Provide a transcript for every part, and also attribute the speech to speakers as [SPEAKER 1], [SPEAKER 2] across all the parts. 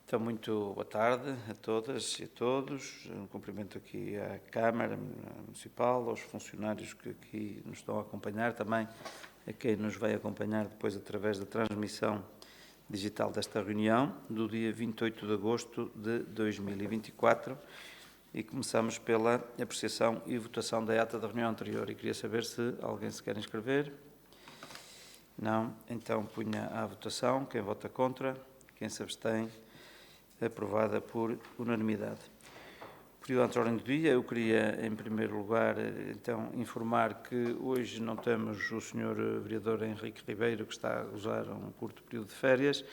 [SPEAKER 1] Então, muito boa tarde a todas e a todos. Um cumprimento aqui à Câmara Municipal, aos funcionários que aqui nos estão a acompanhar, também a quem nos vai acompanhar depois através da transmissão digital desta reunião, do dia 28 de agosto de 2024. E começamos pela apreciação e votação da ata da reunião anterior. E queria saber se alguém se quer inscrever. Não? Então punha à votação. Quem vota contra? Quem se abstém? Aprovada por unanimidade. Período antes da ordem do dia, eu queria, em primeiro lugar, então, informar que hoje não temos o Sr. Vereador Henrique Ribeiro, que está a gozar um curto período de férias,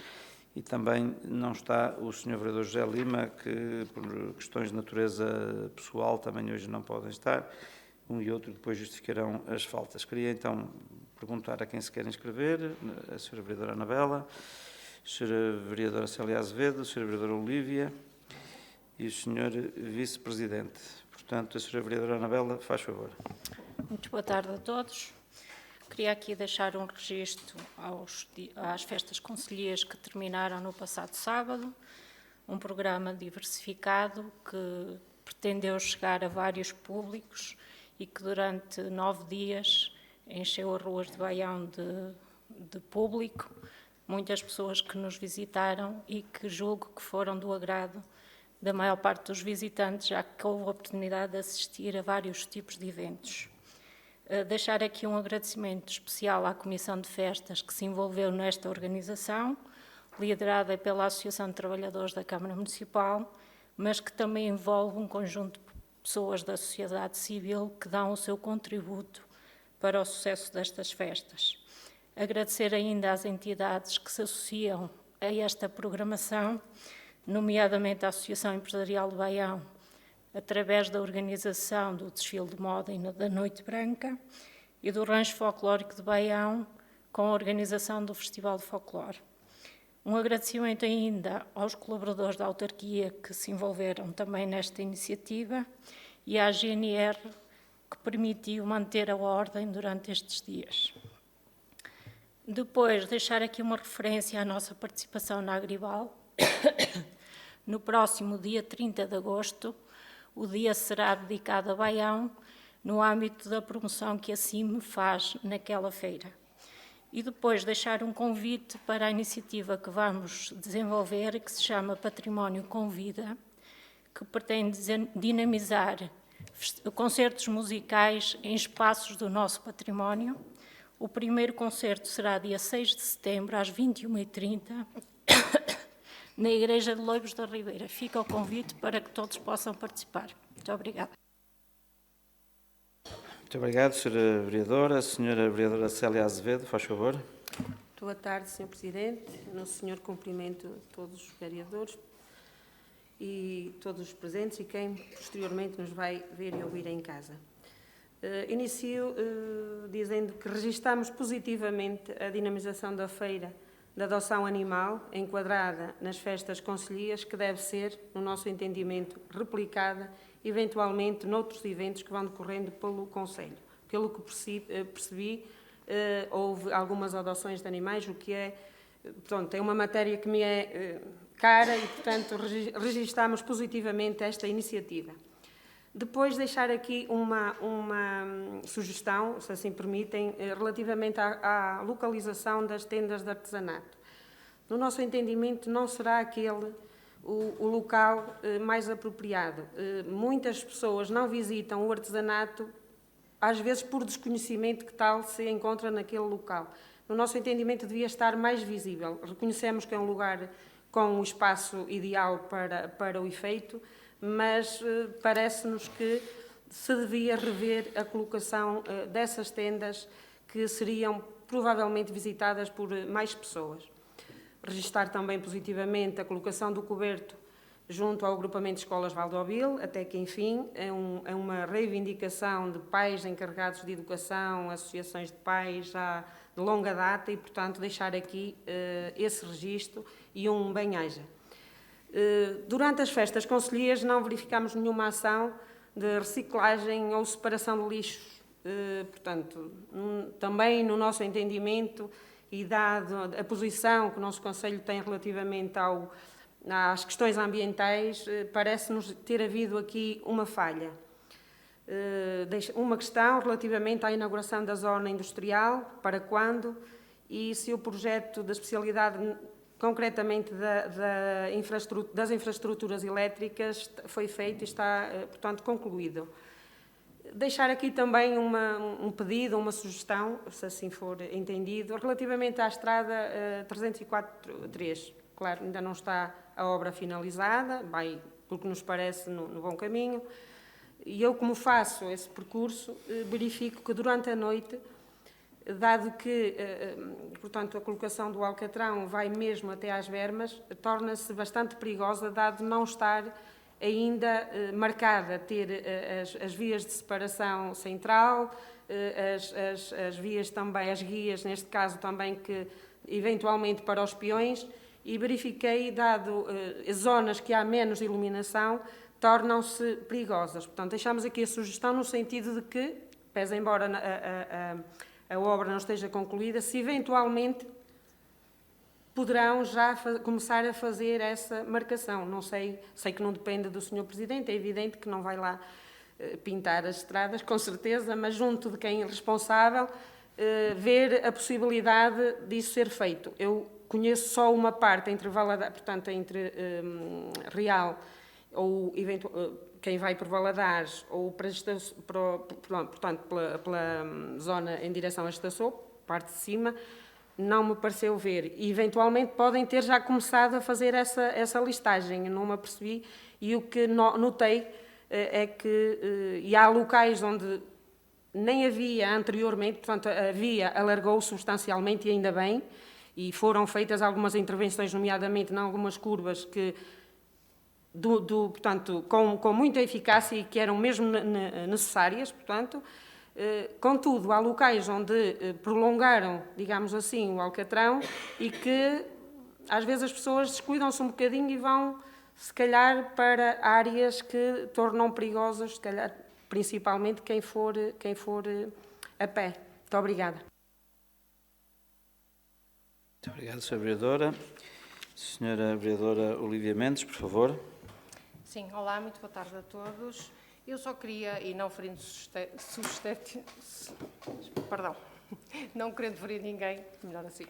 [SPEAKER 1] e também não está o Sr. Vereador José Lima, que, por questões de natureza pessoal, também hoje não podem estar. Um e outro depois justificarão as faltas. Queria, então, perguntar a quem se quer inscrever, a Sra. Vereadora Anabela, a Sra. Vereadora Célia Azevedo, a Sra. Vereadora Olívia e o Sr. Vice-Presidente. Portanto, a Sra. Vereadora Anabela, faz favor.
[SPEAKER 2] Muito boa tarde a todos. Queria aqui deixar um registro às festas concelhias que terminaram no passado sábado, um programa diversificado que pretendeu chegar a vários públicos e que durante 9 dias encheu as ruas de Baião de público, muitas pessoas que nos visitaram e que julgo que foram do agrado da maior parte dos visitantes, já que houve a oportunidade de assistir a vários tipos de eventos. Deixar aqui um agradecimento especial à Comissão de Festas que se envolveu nesta organização, liderada pela Associação de Trabalhadores da Câmara Municipal, mas que também envolve um conjunto de pessoas da sociedade civil que dão o seu contributo para o sucesso destas festas. Agradecer ainda às entidades que se associam a esta programação, nomeadamente a Associação Empresarial de Baião, através da organização do desfile de moda e da Noite Branca, e do Rancho Folclórico de Baião, com a organização do Festival de Folclore. Um agradecimento ainda aos colaboradores da autarquia que se envolveram também nesta iniciativa e à GNR, que permitiu manter a ordem durante estes dias. Depois, deixar aqui uma referência à nossa participação na Agribal. No próximo dia 30 de agosto, o dia será dedicado a Baião, no âmbito da promoção que a CIM faz naquela feira. E depois deixar um convite para a iniciativa que vamos desenvolver, que se chama Património com Vida, que pretende dinamizar concertos musicais em espaços do nosso património. O primeiro concerto será dia 6 de setembro, às 21h30, na Igreja de Loibos da Ribeira. Fica o convite para que todos possam participar. Muito obrigada.
[SPEAKER 1] Muito obrigado, Sra. Vereadora. A Sra. Vereadora Célia Azevedo, faz favor.
[SPEAKER 3] Boa tarde, Sr. Presidente. No senhor cumprimento todos os vereadores e todos os presentes e quem posteriormente nos vai ver e ouvir em casa. Inicio dizendo que registamos positivamente a dinamização da feira da adoção animal, enquadrada nas festas concelhias, que deve ser, no nosso entendimento, replicada, eventualmente, noutros eventos que vão decorrendo pelo Conselho. Pelo que percebi, houve algumas adoções de animais, o que é uma matéria que me é cara e, portanto, registamos positivamente esta iniciativa. Depois deixar aqui uma sugestão, se assim permitem, relativamente à localização das tendas de artesanato. No nosso entendimento, não será aquele o local mais apropriado. Muitas pessoas não visitam o artesanato, às vezes por desconhecimento que tal se encontra naquele local. No nosso entendimento, devia estar mais visível. Reconhecemos que é um lugar com um espaço ideal para o efeito, mas parece-nos que se devia rever a colocação dessas tendas que seriam provavelmente visitadas por mais pessoas. Registar também positivamente a colocação do coberto junto ao agrupamento de escolas Valdobil, até que, enfim, é uma reivindicação de pais encarregados de educação, associações de pais já de longa data e, portanto, deixar aqui esse registro e um bem-aja. Durante as festas concelhias não verificamos nenhuma ação de reciclagem ou separação de lixos. Portanto, também no nosso entendimento e dado a posição que o nosso Conselho tem relativamente às questões ambientais, parece-nos ter havido aqui uma falha. Uma questão relativamente à inauguração da zona industrial, para quando, e se o projeto da especialidade, concretamente das infraestruturas elétricas, foi feito e está, portanto, concluído. Deixar aqui também um pedido, uma sugestão, se assim for entendido, relativamente à estrada 304-3. Claro, ainda não está a obra finalizada, vai, porque nos parece, no bom caminho. E eu, como faço esse percurso, verifico que durante a noite, dado que, portanto, a colocação do alcatrão vai mesmo até às bermas, torna-se bastante perigosa, dado não estar ainda marcada, ter as vias de separação central, as vias também, as guias, neste caso também, que eventualmente para os peões, e verifiquei, dado zonas que há menos iluminação, tornam-se perigosas. Portanto, deixamos aqui a sugestão no sentido de que, pese embora a obra não esteja concluída, se eventualmente poderão já começar a fazer essa marcação. Não sei que não depende do Sr. Presidente, é evidente que não vai lá pintar as estradas, com certeza, mas junto de quem é responsável, ver a possibilidade disso ser feito. Eu conheço só uma parte entre Valadares, portanto, entre Real, ou quem vai por Valadares, ou portanto, pela zona em direção a Estaçou, parte de cima, não me pareceu ver. E, eventualmente, podem ter já começado a fazer essa listagem, não me apercebi. E o que notei é que e há locais onde nem havia anteriormente, portanto, a via alargou substancialmente, e ainda bem, e foram feitas algumas intervenções, nomeadamente em algumas curvas que, portanto, com muita eficácia e que eram mesmo necessárias, portanto. Contudo, há locais onde prolongaram, digamos assim, o alcatrão e que às vezes as pessoas descuidam-se um bocadinho e vão, se calhar, para áreas que tornam perigosas, se calhar, principalmente quem for a pé. Muito obrigada.
[SPEAKER 1] Muito obrigado, Sra. Vereadora. Sra. Vereadora Olívia Mendes, por favor.
[SPEAKER 4] Sim, olá, muito boa tarde a todos. Eu só queria, e não ferindo não querendo ferir ninguém, melhor assim,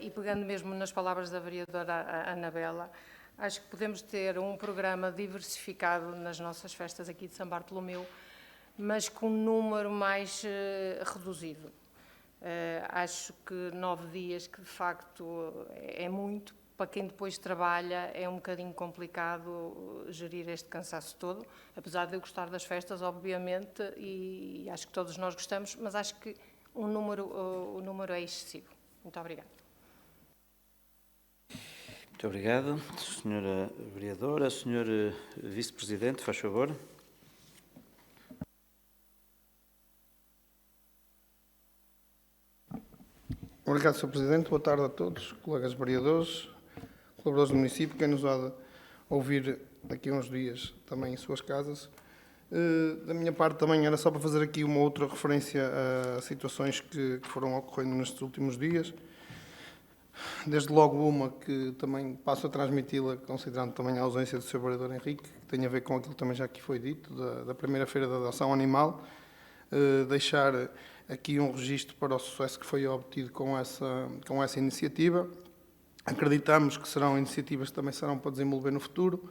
[SPEAKER 4] e pegando mesmo nas palavras da vereadora Anabela, acho que podemos ter um programa diversificado nas nossas festas aqui de São Bartolomeu, mas com um número mais reduzido. Acho que 9 dias, que de facto é muito, para quem depois trabalha é um bocadinho complicado gerir este cansaço todo, apesar de eu gostar das festas, obviamente, e acho que todos nós gostamos, mas acho que o número é excessivo. Muito obrigada.
[SPEAKER 1] Muito obrigado, Sra. Vereadora. Sr. Vice-Presidente, faz favor.
[SPEAKER 5] Obrigado, Sr. Presidente. Boa tarde a todos, colegas vereadores, colaboradores do município, quem nos há de ouvir daqui a uns dias também em suas casas. Da minha parte também era só para fazer aqui uma outra referência a situações que foram ocorrendo nestes últimos dias. Desde logo uma que também passo a transmiti-la, considerando também a ausência do Sr. Vereador Henrique, que tem a ver com aquilo que também já aqui foi dito, da primeira feira da adoção animal. Deixar aqui um registro para o sucesso que foi obtido com essa iniciativa. Acreditamos que serão iniciativas que também serão para desenvolver no futuro,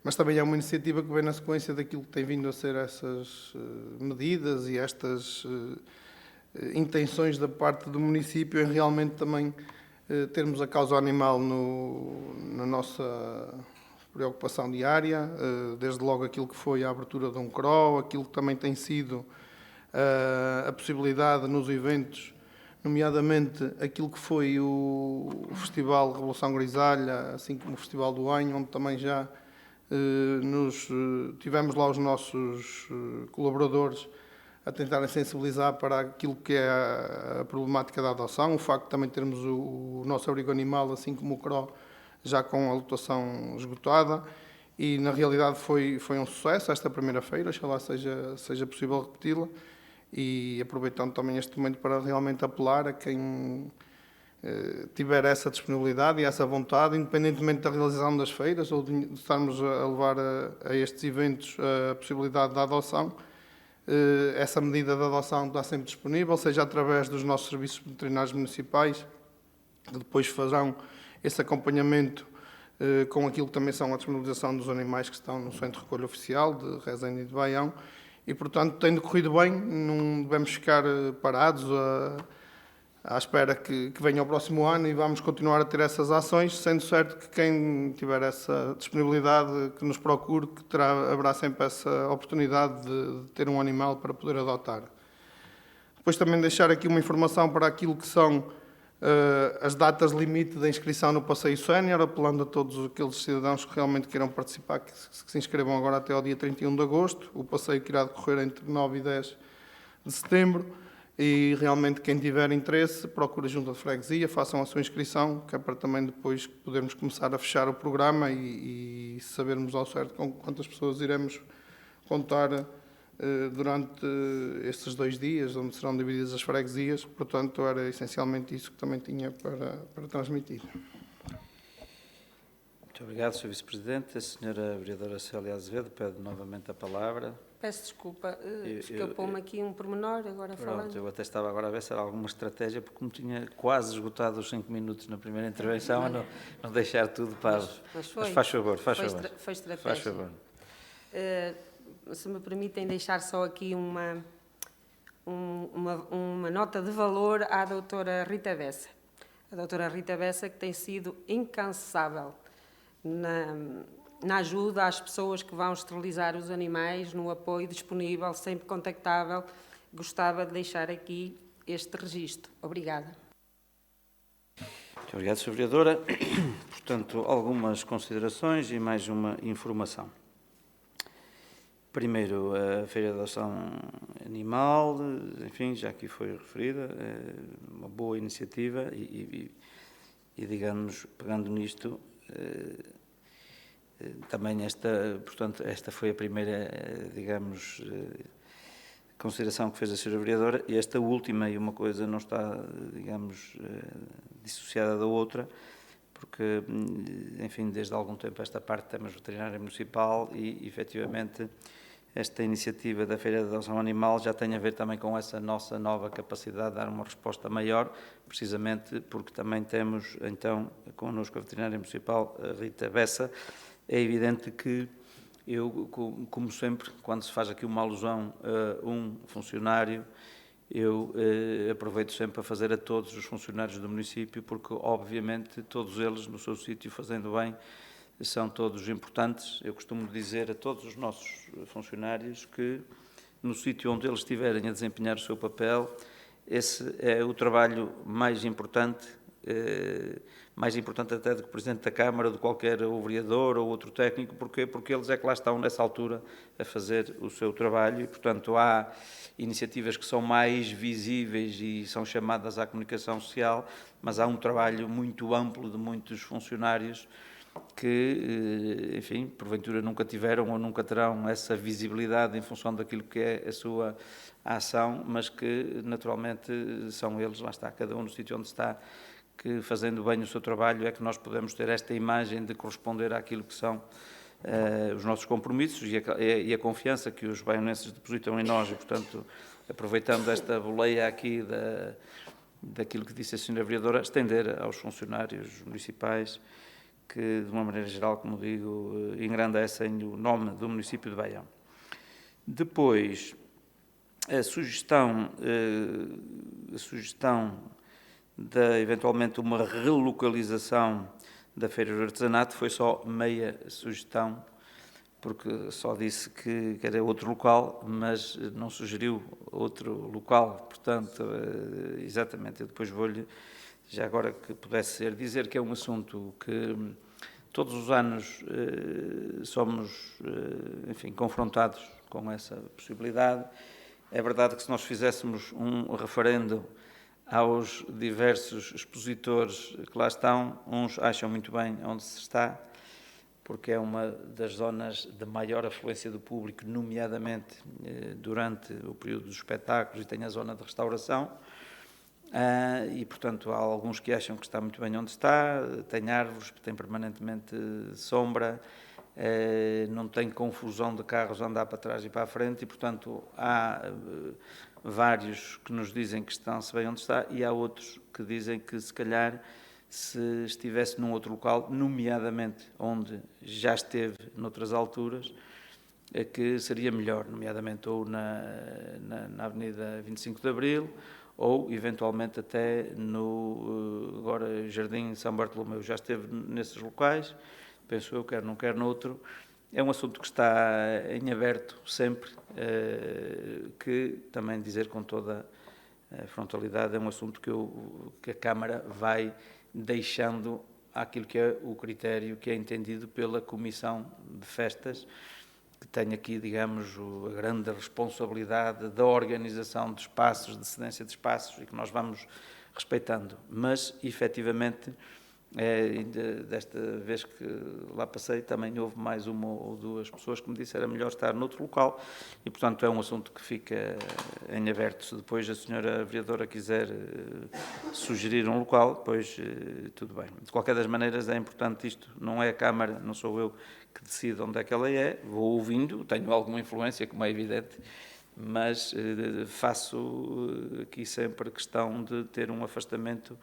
[SPEAKER 5] mas também é uma iniciativa que vem na sequência daquilo que tem vindo a ser essas medidas e estas intenções da parte do município em realmente também termos a causa animal na nossa preocupação diária, desde logo aquilo que foi a abertura de um CRO, aquilo que também tem sido a possibilidade nos eventos, nomeadamente aquilo que foi o Festival Revolução Grisalha, assim como o Festival do Anho, onde também já tivemos lá os nossos colaboradores a tentarem sensibilizar para aquilo que é a problemática da adoção, o facto de também termos o nosso abrigo animal, assim como o CRO, já com a lotação esgotada, e na realidade foi um sucesso esta primeira feira, oxalá seja possível repeti-la. E aproveitando também este momento para realmente apelar a quem tiver essa disponibilidade e essa vontade, independentemente da realização das feiras ou de estarmos a levar a estes eventos a possibilidade da adoção, essa medida de adoção está sempre disponível, seja através dos nossos serviços veterinários municipais, que depois farão esse acompanhamento com aquilo que também são a disponibilização dos animais que estão no Centro de Recolha Oficial de Rezende e de Baião, e, portanto, tem decorrido bem, não devemos ficar parados à espera que venha o próximo ano e vamos continuar a ter essas ações, sendo certo que quem tiver essa disponibilidade, que nos procure, que haverá sempre essa oportunidade de ter um animal para poder adotar. Depois também deixar aqui uma informação para aquilo que são as datas limite da inscrição no Passeio Sénior, apelando a todos aqueles cidadãos que realmente queiram participar, que se inscrevam agora até ao dia 31 de agosto, o passeio que irá decorrer entre 9 e 10 de setembro, e realmente quem tiver interesse, procure a Junta de Freguesia, façam a sua inscrição, que é para também depois podermos começar a fechar o programa e sabermos ao certo com quantas pessoas iremos contar durante estes 2 dias, onde serão divididas as freguesias. Portanto, era essencialmente isso que também tinha para transmitir.
[SPEAKER 1] Muito obrigado, Sr. Vice-Presidente. A Sra. Vereadora Célia Azevedo pede novamente a palavra.
[SPEAKER 3] Peço desculpa, escapou-me aqui um pormenor, agora falando.
[SPEAKER 1] Pronto, eu até estava agora a ver se era alguma estratégia, porque como tinha quase esgotado os 5 minutos na primeira intervenção, a não deixar tudo para... Mas faz favor, faz favor.
[SPEAKER 3] Foi estratégia.
[SPEAKER 1] Faz favor.
[SPEAKER 3] Se me permitem deixar só aqui uma nota de valor à doutora Rita Bessa. A doutora Rita Bessa, que tem sido incansável na ajuda às pessoas que vão esterilizar os animais, no apoio disponível, sempre contactável. Gostava de deixar aqui este registro. Obrigada.
[SPEAKER 1] Muito obrigado, Sra. Vereadora. Portanto, algumas considerações e mais uma informação. Primeiro, a Feira de Adoção Animal, enfim, já aqui foi referida, é uma boa iniciativa e digamos, pegando nisto, também portanto, esta foi a primeira, digamos, consideração que fez a Sra. Vereadora, e esta última, e uma coisa não está, digamos, dissociada da outra, porque, enfim, desde algum tempo esta parte temos veterinária municipal e, efetivamente, esta iniciativa da Feira de Adoção Animal já tem a ver também com essa nossa nova capacidade de dar uma resposta maior, precisamente porque também temos, então, connosco a veterinária municipal, a Rita Bessa. É evidente que eu, como sempre, quando se faz aqui uma alusão a um funcionário, eu aproveito sempre a fazer a todos os funcionários do município, porque, obviamente, todos eles, no seu sítio, fazendo bem, são todos importantes. Eu costumo dizer a todos os nossos funcionários que, no sítio onde eles estiverem a desempenhar o seu papel, esse é o trabalho mais importante até do que o Presidente da Câmara, de qualquer vereador ou outro técnico. Porquê? Porque eles é que lá estão, nessa altura, a fazer o seu trabalho e, portanto, há iniciativas que são mais visíveis e são chamadas à comunicação social, mas há um trabalho muito amplo de muitos funcionários que, enfim, porventura nunca tiveram ou nunca terão essa visibilidade em função daquilo que é a sua ação, mas que, naturalmente, são eles, lá está, cada um no sítio onde está, que, fazendo bem o seu trabalho, é que nós podemos ter esta imagem de corresponder àquilo que são os nossos compromissos e a confiança que os baionenses depositam em nós. E, portanto, aproveitando esta boleia aqui daquilo que disse a Sra. Vereadora, estender aos funcionários municipais que, de uma maneira geral, como digo, engrandecem o nome do município de Baião. Depois, a sugestão de, eventualmente, uma relocalização da Feira do Artesanato foi só meia sugestão, porque só disse que era outro local, mas não sugeriu outro local. Portanto, exatamente, eu depois vou-lhe, já agora que pudesse ser, dizer que é um assunto que todos os anos somos, enfim, confrontados com essa possibilidade. É verdade que se nós fizéssemos um referendo aos diversos expositores que lá estão, uns acham muito bem onde se está, porque é uma das zonas de maior afluência do público, nomeadamente durante o período dos espetáculos, e tem a zona de restauração. E, portanto, há alguns que acham que está muito bem onde está, tem árvores, tem permanentemente sombra, não tem confusão de carros a andar para trás e para a frente, e, portanto, há vários que nos dizem que estão-se bem onde está, e há outros que dizem que, se calhar, se estivesse num outro local, nomeadamente onde já esteve noutras alturas, que seria melhor, nomeadamente ou na Avenida 25 de Abril, ou eventualmente até no agora Jardim São Bartolomeu. Já esteve nesses locais, penso eu, quer num, quer noutro. É um assunto que está em aberto sempre, que, também dizer com toda a frontalidade, é um assunto que a Câmara vai deixando àquilo que é o critério que é entendido pela Comissão de Festas, que tem aqui, digamos, a grande responsabilidade da organização de espaços, de cedência de espaços, e que nós vamos respeitando. Mas, efetivamente, desta vez que lá passei, também houve mais uma ou duas pessoas que me disseram melhor estar noutro local, e, portanto, é um assunto que fica em aberto. Se depois a senhora vereadora quiser sugerir um local, pois tudo bem. De qualquer das maneiras, é importante isto, não é a Câmara, não sou eu que decide onde é que ela é, vou ouvindo, tenho alguma influência, como é evidente, mas faço aqui sempre questão de ter um afastamento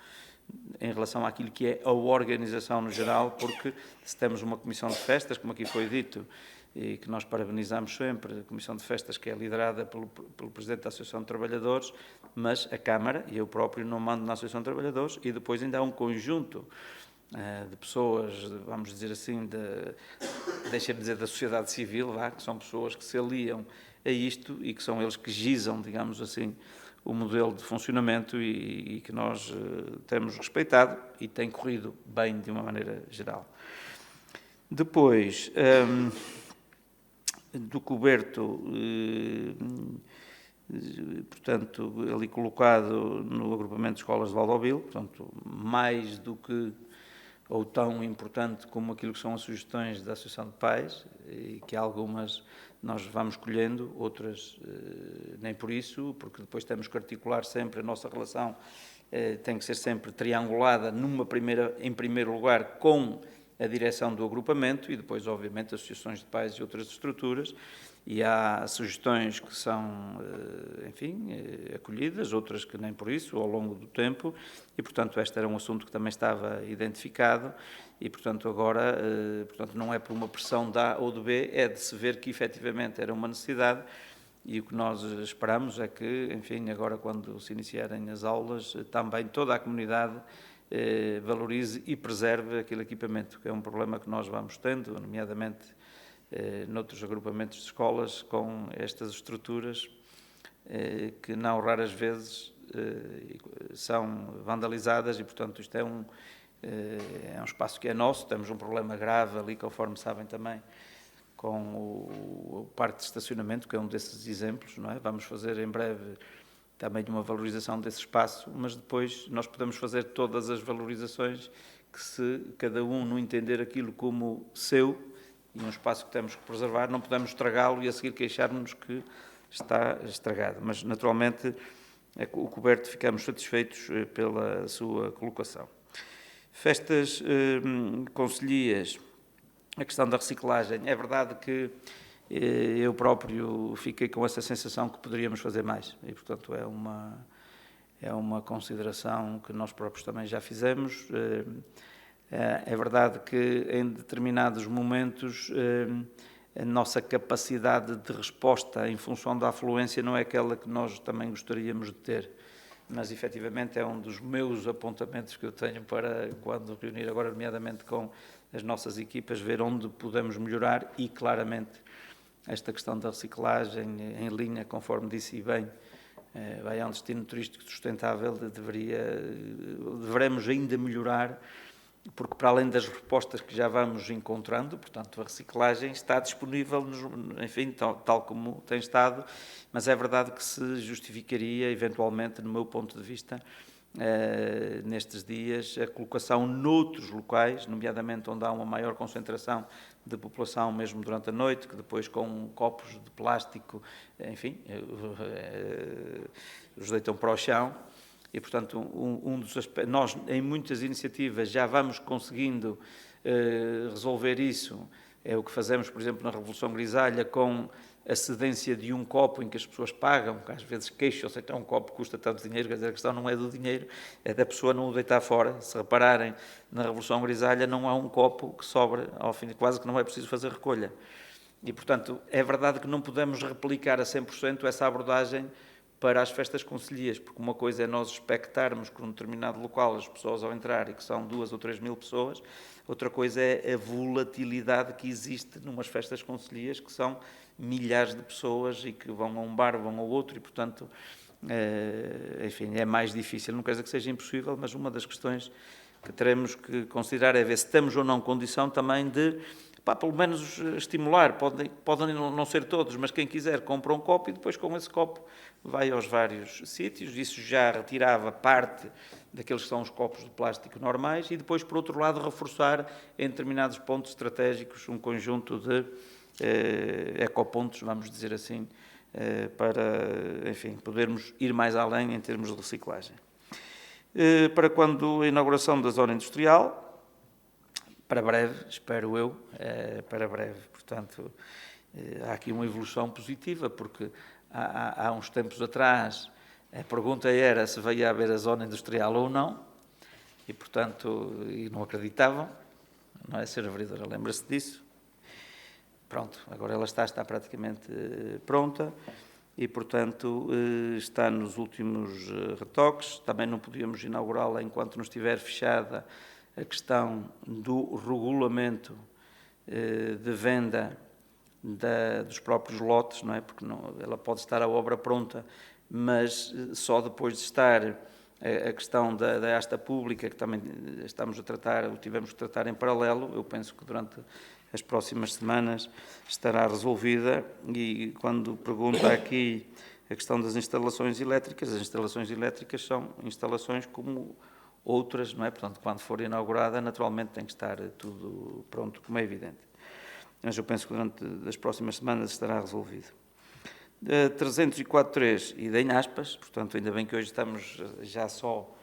[SPEAKER 1] em relação àquilo que é a organização no geral, porque se temos uma comissão de festas, como aqui foi dito, e que nós parabenizamos sempre, a comissão de festas que é liderada pelo Presidente da Associação de Trabalhadores, mas a Câmara, e eu próprio não mando na Associação de Trabalhadores, e depois ainda há um conjunto de pessoas, vamos dizer assim, deixa-me dizer, da sociedade civil, que são pessoas que se aliam a isto e que são eles que gizam, digamos assim, o modelo de funcionamento e que nós temos respeitado e tem corrido bem de uma maneira geral. Depois, do coberto, portanto, ali colocado no agrupamento de escolas de Valdobil, portanto, mais do que ou tão importante como aquilo que são as sugestões da Associação de Pais, e que algumas nós vamos colhendo, outras nem por isso, porque depois temos que articular sempre a nossa relação, tem que ser sempre triangulada em primeiro lugar com a direção do agrupamento e depois, obviamente, associações de pais e outras estruturas, e há sugestões que são, enfim, acolhidas, outras que nem por isso, ao longo do tempo, e, portanto, este era um assunto que também estava identificado, e, portanto, agora, portanto, não é por uma pressão de A ou de B, é de se ver que, efetivamente, era uma necessidade, e o que nós esperamos é que, enfim, agora, quando se iniciarem as aulas, também toda a comunidade valorize e preserve aquele equipamento, que é um problema que nós vamos tendo, nomeadamente noutros agrupamentos de escolas, com estas estruturas que não raras vezes são vandalizadas e, portanto, isto é um espaço que é nosso. Temos um problema grave ali, conforme sabem também, com o parque de estacionamento, que é um desses exemplos, não é? Vamos fazer em breve também uma valorização desse espaço, mas depois nós podemos fazer todas as valorizações que, se cada um não entender aquilo como seu, e um espaço que temos que preservar, não podemos estragá-lo e a seguir queixarmos que está estragado. Mas, naturalmente, o coberto ficamos satisfeitos pela sua colocação. Festas concelhias, a questão da reciclagem, é verdade que eu próprio fiquei com essa sensação que poderíamos fazer mais e, portanto, é uma consideração que nós próprios também já fizemos. É verdade que em determinados momentos a nossa capacidade de resposta em função da afluência não é aquela que nós também gostaríamos de ter, mas efetivamente é um dos meus apontamentos que eu tenho para quando reunir agora, nomeadamente com as nossas equipas, ver onde podemos melhorar e claramente esta questão da reciclagem em linha, conforme disse bem, vai a um destino turístico sustentável, devemos ainda melhorar, porque para além das respostas que já vamos encontrando, portanto a reciclagem está disponível, enfim, tal como tem estado, mas é verdade que se justificaria, eventualmente, no meu ponto de vista, nestes dias, a colocação noutros locais, nomeadamente onde há uma maior concentração de população, mesmo durante a noite, que depois com copos de plástico, enfim, os deitam para o chão, e, portanto, nós, em muitas iniciativas, já vamos conseguindo resolver isso. É o que fazemos, por exemplo, na Revolução Grisalha, com a cedência de um copo em que as pessoas pagam, que às vezes queixam-se, então um copo custa tanto dinheiro, quer dizer, a questão não é do dinheiro, é da pessoa não o deitar fora. Se repararem, na Revolução Grisalha não há um copo que sobra, ao fim, quase que não é preciso fazer recolha. E, portanto, é verdade que não podemos replicar a 100% essa abordagem para as festas concelhias, porque uma coisa é nós expectarmos que num determinado local as pessoas ao entrar e que são 2 ou 3 mil pessoas, outra coisa é a volatilidade que existe numas festas concelhias, que são milhares de pessoas e que vão a um bar, vão ao outro e, portanto, enfim, é mais difícil. Não quer dizer que seja impossível, mas uma das questões que teremos que considerar é ver se estamos ou não em condição também de, pelo menos estimular, podem não ser todos, mas quem quiser compra um copo e depois com esse copo vai aos vários sítios. Isso já retirava parte daqueles que são os copos de plástico normais e depois, por outro lado, reforçar em determinados pontos estratégicos um conjunto de ecopontos, vamos dizer assim, para, enfim, podermos ir mais além em termos de reciclagem. Para quando a inauguração da zona industrial, para breve, espero eu, para breve. Portanto, há aqui uma evolução positiva, porque há uns tempos atrás a pergunta era se veio haver a zona industrial ou não, e, portanto, não acreditavam, não é, Sra. Vereadora? Lembra-se disso? Pronto, agora ela está praticamente pronta e, portanto, está nos últimos retoques. Também não podíamos inaugurá-la enquanto não estiver fechada a questão do regulamento de venda dos próprios lotes, não é? Porque ela pode estar a obra pronta, mas só depois de estar a questão da asta pública, que também estamos a tratar, ou tivemos que tratar em paralelo. Eu penso que durante as próximas semanas estará resolvida. E quando pergunta aqui a questão das instalações elétricas, as instalações elétricas são instalações como outras, não é? Portanto, quando for inaugurada, naturalmente tem que estar tudo pronto, como é evidente. Mas eu penso que durante as próximas semanas estará resolvido. 304.3, e em aspas, portanto, ainda bem que hoje estamos já só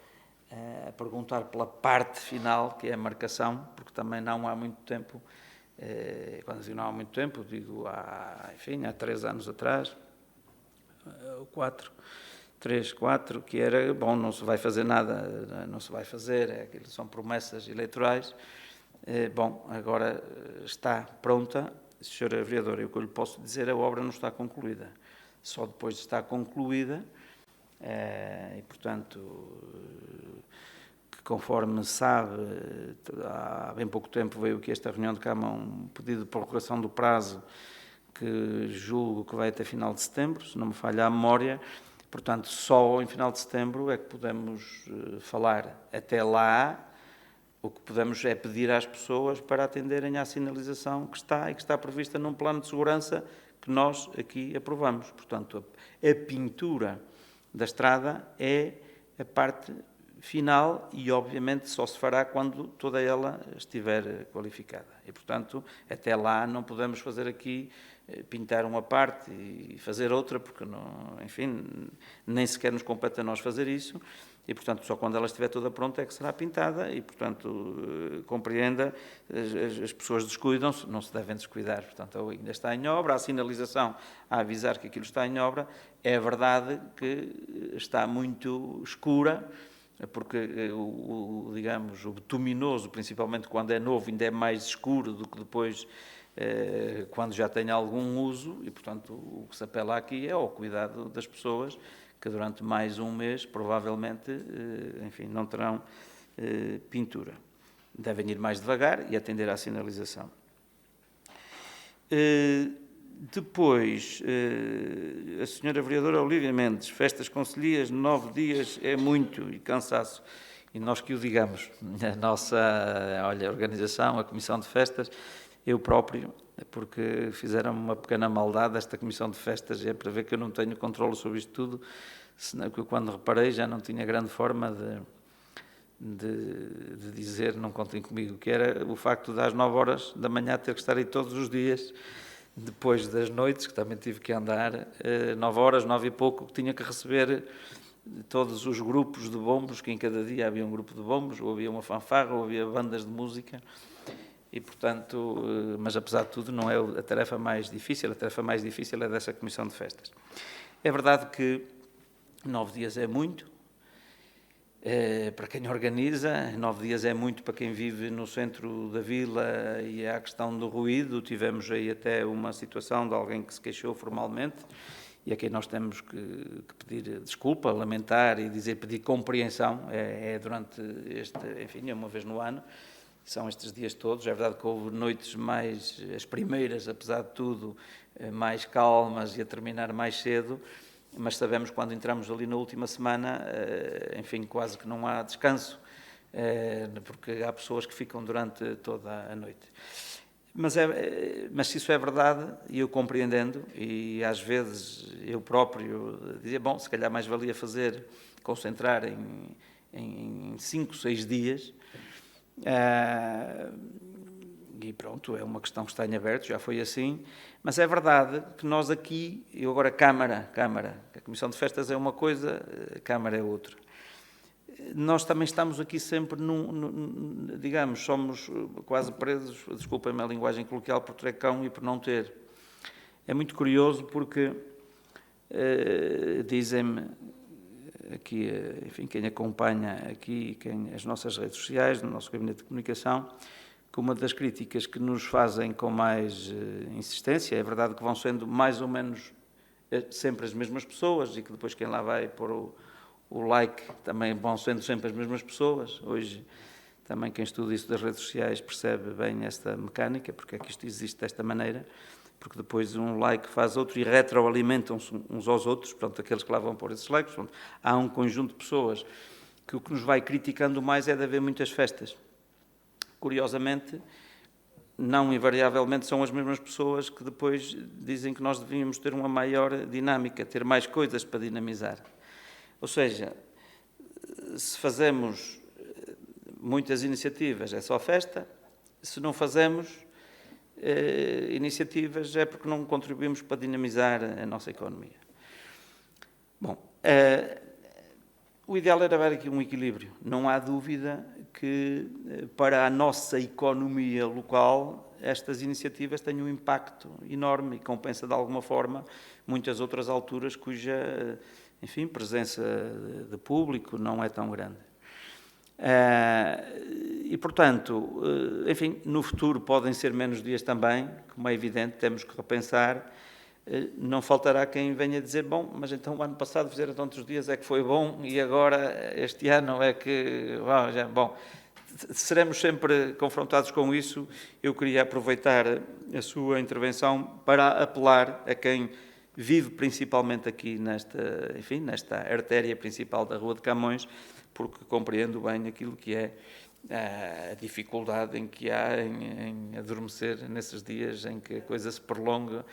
[SPEAKER 1] a perguntar pela parte final, que é a marcação, porque também não há muito tempo, quando digo não há muito tempo, digo há 3 anos atrás, ou 4, 3, 4, que era, bom, não se vai fazer nada, não se vai fazer, são promessas eleitorais. Bom, agora está pronta, Sra. Vereadora, o que eu lhe posso dizer, a obra não está concluída. Só depois de estar concluída, e, portanto, que conforme sabe, há bem pouco tempo veio aqui esta reunião de Câmara um pedido de prorrogação do prazo, que julgo que vai até final de setembro, se não me falha a memória. Portanto, só em final de setembro é que podemos falar. Até lá, o que podemos é pedir às pessoas para atenderem à sinalização que está prevista num plano de segurança que nós aqui aprovamos. Portanto, a pintura da estrada é a parte final e, obviamente, só se fará quando toda ela estiver qualificada. E, portanto, até lá não podemos fazer aqui, pintar uma parte e fazer outra, porque, não, enfim, nem sequer nos compete a nós fazer isso. E, portanto, só quando ela estiver toda pronta é que será pintada e, portanto, compreenda, as pessoas descuidam-se, não se devem descuidar. Portanto, ainda está em obra, a sinalização a avisar que aquilo está em obra. É verdade que está muito escura, porque, digamos, o bituminoso, principalmente quando é novo, ainda é mais escuro do que depois, quando já tem algum uso, e, portanto, o que se apela aqui é ao cuidado das pessoas, que durante mais um mês, provavelmente, enfim, não terão pintura. Devem ir mais devagar e atender à sinalização. Depois, a senhora vereadora Olívia Mendes, festas concelhias, 9 dias é muito e cansaço. E nós que o digamos, a nossa organização, a Comissão de Festas, eu próprio, porque fizeram uma pequena maldade esta Comissão de Festas, é para ver que eu não tenho controle sobre isto tudo, senão que eu, quando reparei, já não tinha grande forma de dizer, não contem comigo, que era o facto de às 9 horas da manhã ter que estar aí todos os dias, depois das noites, que também tive que andar, 9 horas, 9 e pouco, que tinha que receber todos os grupos de bombos, que em cada dia havia um grupo de bombos, ou havia uma fanfarra, ou havia bandas de música, e, portanto, mas apesar de tudo, não é a tarefa mais difícil é dessa Comissão de Festas. É verdade que 9 dias é muito, para quem organiza, 9 dias é muito para quem vive no centro da vila, e há a questão do ruído. Tivemos aí até uma situação de alguém que se queixou formalmente, e a quem nós temos que pedir desculpa, lamentar e pedir compreensão, durante enfim, é uma vez no ano, são estes dias todos. É verdade que houve noites as primeiras, apesar de tudo, mais calmas e a terminar mais cedo, mas sabemos que quando entramos ali na última semana, enfim, quase que não há descanso, porque há pessoas que ficam durante toda a noite. Mas se isso é verdade, e eu compreendendo, e às vezes eu próprio dizia, bom, se calhar mais valia concentrar em 5, 6 dias, e pronto, é uma questão que está em aberto, já foi assim, mas é verdade que nós aqui, eu agora Câmara, a Comissão de Festas é uma coisa, a Câmara é outra. Nós também estamos aqui sempre digamos, somos quase presos, desculpem-me a linguagem coloquial, por trecão e por não ter. É muito curioso porque dizem-me aqui, enfim, quem acompanha aqui, as nossas redes sociais, no nosso gabinete de comunicação, que uma das críticas que nos fazem com mais insistência, é verdade que vão sendo mais ou menos sempre as mesmas pessoas, e que depois quem lá vai pôr o like também vão sendo sempre as mesmas pessoas. Hoje também quem estuda isso das redes sociais percebe bem esta mecânica, porque é que isto existe desta maneira, porque depois um like faz outro e retroalimentam-se uns aos outros, portanto, aqueles que lá vão pôr esses likes. Portanto, há um conjunto de pessoas que o que nos vai criticando mais é de haver muitas festas. Curiosamente, não invariavelmente são as mesmas pessoas que depois dizem que nós devíamos ter uma maior dinâmica, ter mais coisas para dinamizar. Ou seja, se fazemos muitas iniciativas é só festa, se não fazemos iniciativas é porque não contribuímos para dinamizar a nossa economia. Bom, o ideal era haver aqui um equilíbrio. Não há dúvida que para a nossa economia local estas iniciativas têm um impacto enorme e compensa de alguma forma muitas outras alturas cuja, enfim, presença de público não é tão grande. E, portanto, enfim, no futuro podem ser menos dias também, como é evidente, temos que repensar. Não faltará quem venha dizer, bom, mas então o ano passado fizeram tantos dias é que foi bom e agora este ano é que... Bom, seremos sempre confrontados com isso. Eu queria aproveitar a sua intervenção para apelar a quem vive principalmente aqui nesta artéria principal da Rua de Camões, porque compreendo bem aquilo que é a dificuldade em que há em adormecer nesses dias em que a coisa se prolonga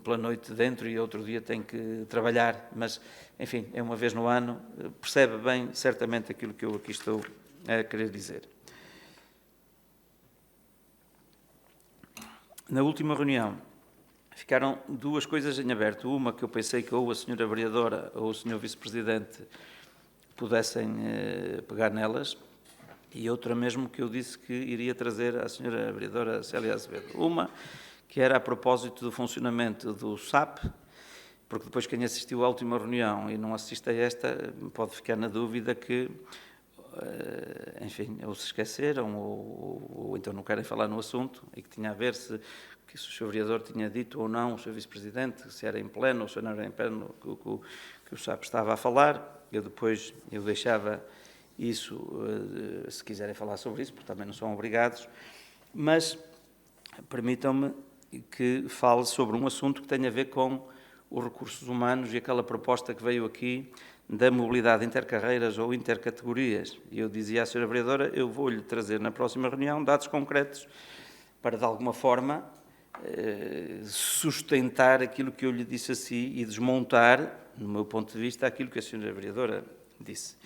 [SPEAKER 1] pela noite dentro e outro dia tem que trabalhar, mas, enfim, é uma vez no ano, percebe bem certamente aquilo que eu aqui estou a querer dizer. Na última reunião ficaram duas coisas em aberto, uma que eu pensei que ou a senhora vereadora ou o senhor vice-presidente pudessem pegar nelas, e outra mesmo que eu disse que iria trazer à senhora vereadora Célia Azevedo. Uma, que era a propósito do funcionamento do SAP, porque depois quem assistiu à última reunião e não assiste a esta, pode ficar na dúvida que, enfim, ou se esqueceram ou então não querem falar no assunto, e que tinha a ver se o senhor vereador tinha dito ou não, o senhor vice-presidente, se era em pleno ou se não era em pleno que o SAP estava a falar. Eu deixava isso, se quiserem falar sobre isso, porque também não são obrigados, mas permitam-me que fale sobre um assunto que tem a ver com os recursos humanos e aquela proposta que veio aqui da mobilidade intercarreiras ou intercategorias. E eu dizia à senhora vereadora, eu vou-lhe trazer na próxima reunião dados concretos para, de alguma forma, sustentar aquilo que eu lhe disse assim e desmontar, no meu ponto de vista, aquilo que a senhora vereadora disse.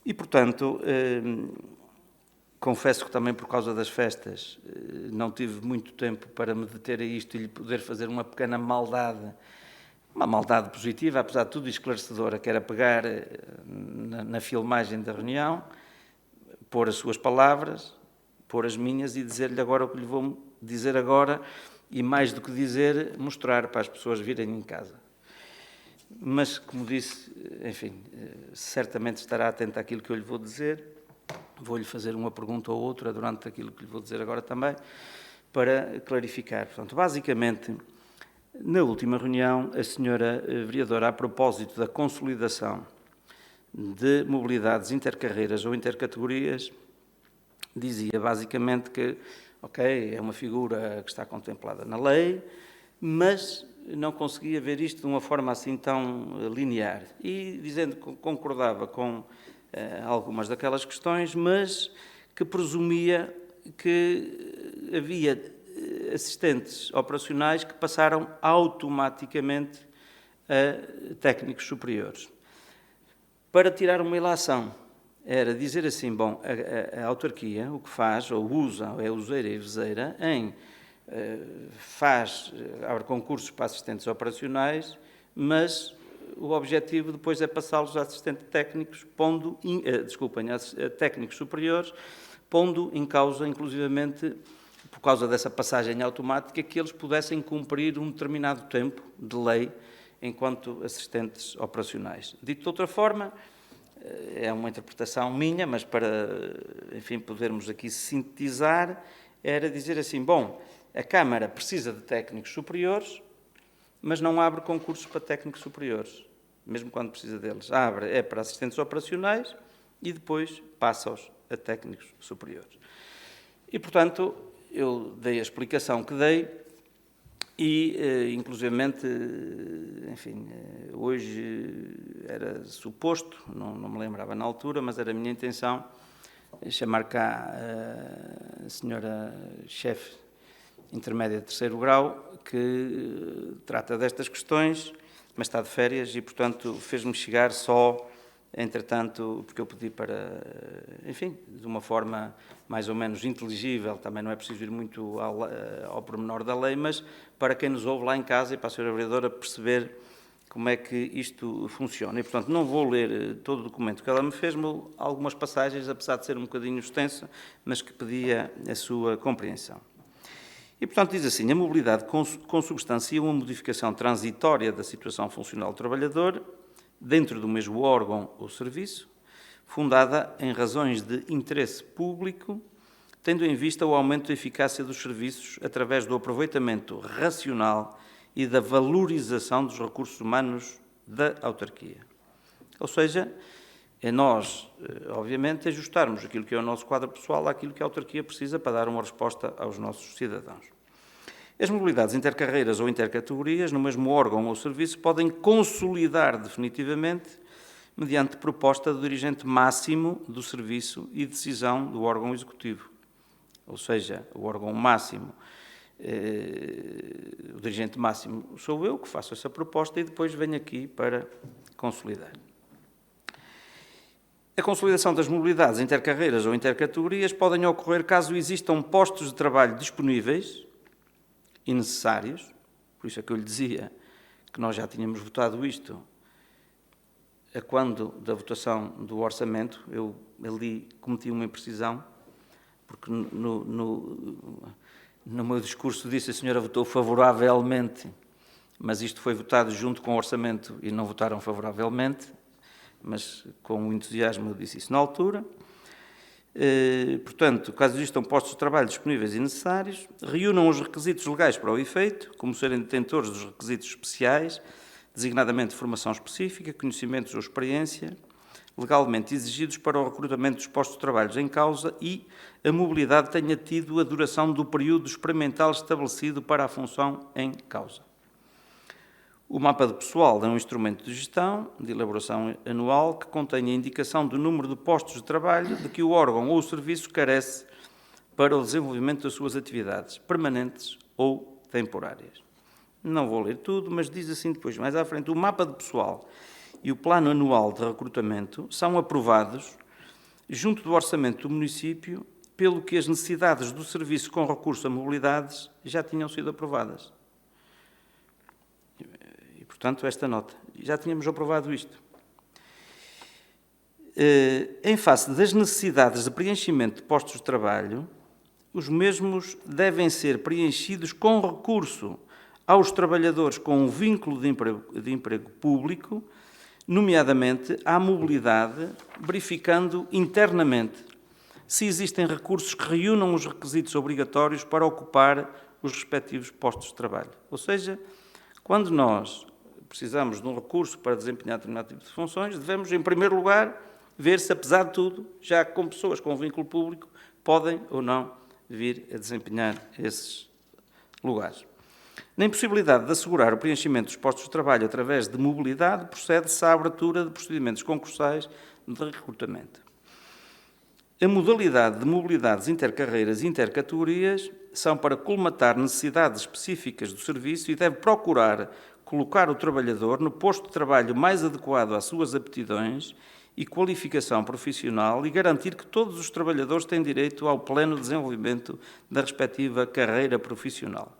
[SPEAKER 1] E, portanto, confesso que também por causa das festas não tive muito tempo para me deter a isto e lhe poder fazer uma pequena maldade uma maldade positiva, apesar de tudo esclarecedora, que era pegar na filmagem da reunião, pôr as suas palavras, pôr as minhas e dizer-lhe agora o que lhe vou dizer agora e, mais do que dizer, mostrar para as pessoas virem em casa. Mas, como disse, enfim, certamente estará atento àquilo que eu lhe vou dizer. Vou-lhe fazer uma pergunta ou outra durante aquilo que lhe vou dizer agora também, para clarificar. Portanto, basicamente, na última reunião, a senhora vereadora, a propósito da consolidação de mobilidades intercarreiras ou intercategorias, dizia basicamente que, ok, é uma figura que está contemplada na lei, mas não conseguia ver isto de uma forma assim tão linear. E dizendo que concordava com algumas daquelas questões, mas que presumia que havia assistentes operacionais que passaram automaticamente a técnicos superiores. Para tirar uma ilação, era dizer assim, bom, a autarquia o que faz, ou usa, ou é useira e vezeira, abre concursos para assistentes operacionais, mas o objetivo depois é passá-los a assistentes técnicos, a técnicos superiores, pondo em causa, inclusivamente, por causa dessa passagem automática, que eles pudessem cumprir um determinado tempo de lei enquanto assistentes operacionais. Dito de outra forma, é uma interpretação minha, mas para, enfim, podermos aqui sintetizar, era dizer assim, bom, a Câmara precisa de técnicos superiores, mas não abre concursos para técnicos superiores, mesmo quando precisa deles. Abre para assistentes operacionais e depois passa-os a técnicos superiores. E, portanto, eu dei a explicação que dei e, inclusivamente, enfim, hoje era suposto, não me lembrava na altura, mas era a minha intenção chamar cá a senhora chefe intermédia de 3º grau, que trata destas questões, mas está de férias e, portanto, fez-me chegar só, entretanto, porque eu pedi para, enfim, de uma forma mais ou menos inteligível, também não é preciso ir muito ao pormenor da lei, mas para quem nos ouve lá em casa e para a senhora vereadora perceber como é que isto funciona. E, portanto, não vou ler todo o documento que ela me fez, mas algumas passagens, apesar de ser um bocadinho extensa, mas que pedia a sua compreensão. E, portanto, diz assim, a mobilidade consubstancia uma modificação transitória da situação funcional do trabalhador dentro do mesmo órgão ou serviço, fundada em razões de interesse público, tendo em vista o aumento da eficácia dos serviços através do aproveitamento racional e da valorização dos recursos humanos da autarquia. Ou seja, é nós, obviamente, ajustarmos aquilo que é o nosso quadro pessoal àquilo que a autarquia precisa para dar uma resposta aos nossos cidadãos. As mobilidades intercarreiras ou intercategorias, no mesmo órgão ou serviço, podem consolidar definitivamente mediante proposta do dirigente máximo do serviço e decisão do órgão executivo. Ou seja, o órgão máximo, o dirigente máximo sou eu que faço essa proposta e depois venho aqui para consolidar. A consolidação das mobilidades intercarreiras ou intercategorias podem ocorrer caso existam postos de trabalho disponíveis e necessários, por isso é que eu lhe dizia que nós já tínhamos votado isto a quando da votação do orçamento. Eu ali cometi uma imprecisão, porque no meu discurso disse a senhora votou favoravelmente, mas isto foi votado junto com o orçamento e não votaram favoravelmente, mas com o entusiasmo eu disse isso na altura. Portanto, caso existam postos de trabalho disponíveis e necessários, reúnam os requisitos legais para o efeito, como serem detentores dos requisitos especiais, designadamente formação específica, conhecimentos ou experiência, legalmente exigidos para o recrutamento dos postos de trabalho em causa e a mobilidade tenha tido a duração do período experimental estabelecido para a função em causa. O mapa de pessoal é um instrumento de gestão, de elaboração anual, que contém a indicação do número de postos de trabalho de que o órgão ou o serviço carece para o desenvolvimento das suas atividades, permanentes ou temporárias. Não vou ler tudo, mas diz assim depois, mais à frente, o mapa de pessoal e o plano anual de recrutamento são aprovados junto do orçamento do município, pelo que as necessidades do serviço com recurso a mobilidades já tinham sido aprovadas. portanto, esta nota. Já tínhamos aprovado isto. Em face das necessidades de preenchimento de postos de trabalho, os mesmos devem ser preenchidos com recurso aos trabalhadores com um vínculo de emprego público, nomeadamente à mobilidade, verificando internamente se existem recursos que reúnam os requisitos obrigatórios para ocupar os respectivos postos de trabalho. Ou seja, quando nós precisamos de um recurso para desempenhar determinado tipo de funções, devemos, em primeiro lugar, ver se, apesar de tudo, já com pessoas com vínculo público, podem ou não vir a desempenhar esses lugares. Na impossibilidade de assegurar o preenchimento dos postos de trabalho através de mobilidade, procede-se à abertura de procedimentos concursais de recrutamento. A modalidade de mobilidades intercarreiras e intercategorias são para colmatar necessidades específicas do serviço e deve procurar colocar o trabalhador no posto de trabalho mais adequado às suas aptidões e qualificação profissional e garantir que todos os trabalhadores têm direito ao pleno desenvolvimento da respectiva carreira profissional.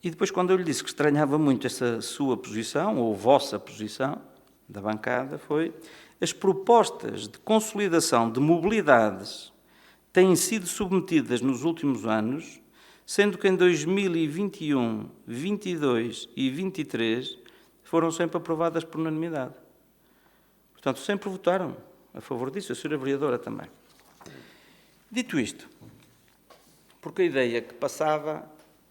[SPEAKER 1] E depois, quando eu lhe disse que estranhava muito essa sua posição, ou vossa posição, da bancada, foi: as propostas de consolidação de mobilidades têm sido submetidas nos últimos anos, sendo que em 2021, 22 e 23 foram sempre aprovadas por unanimidade. Portanto, sempre votaram a favor disso, a senhora vereadora também. Dito isto, porque a ideia que passava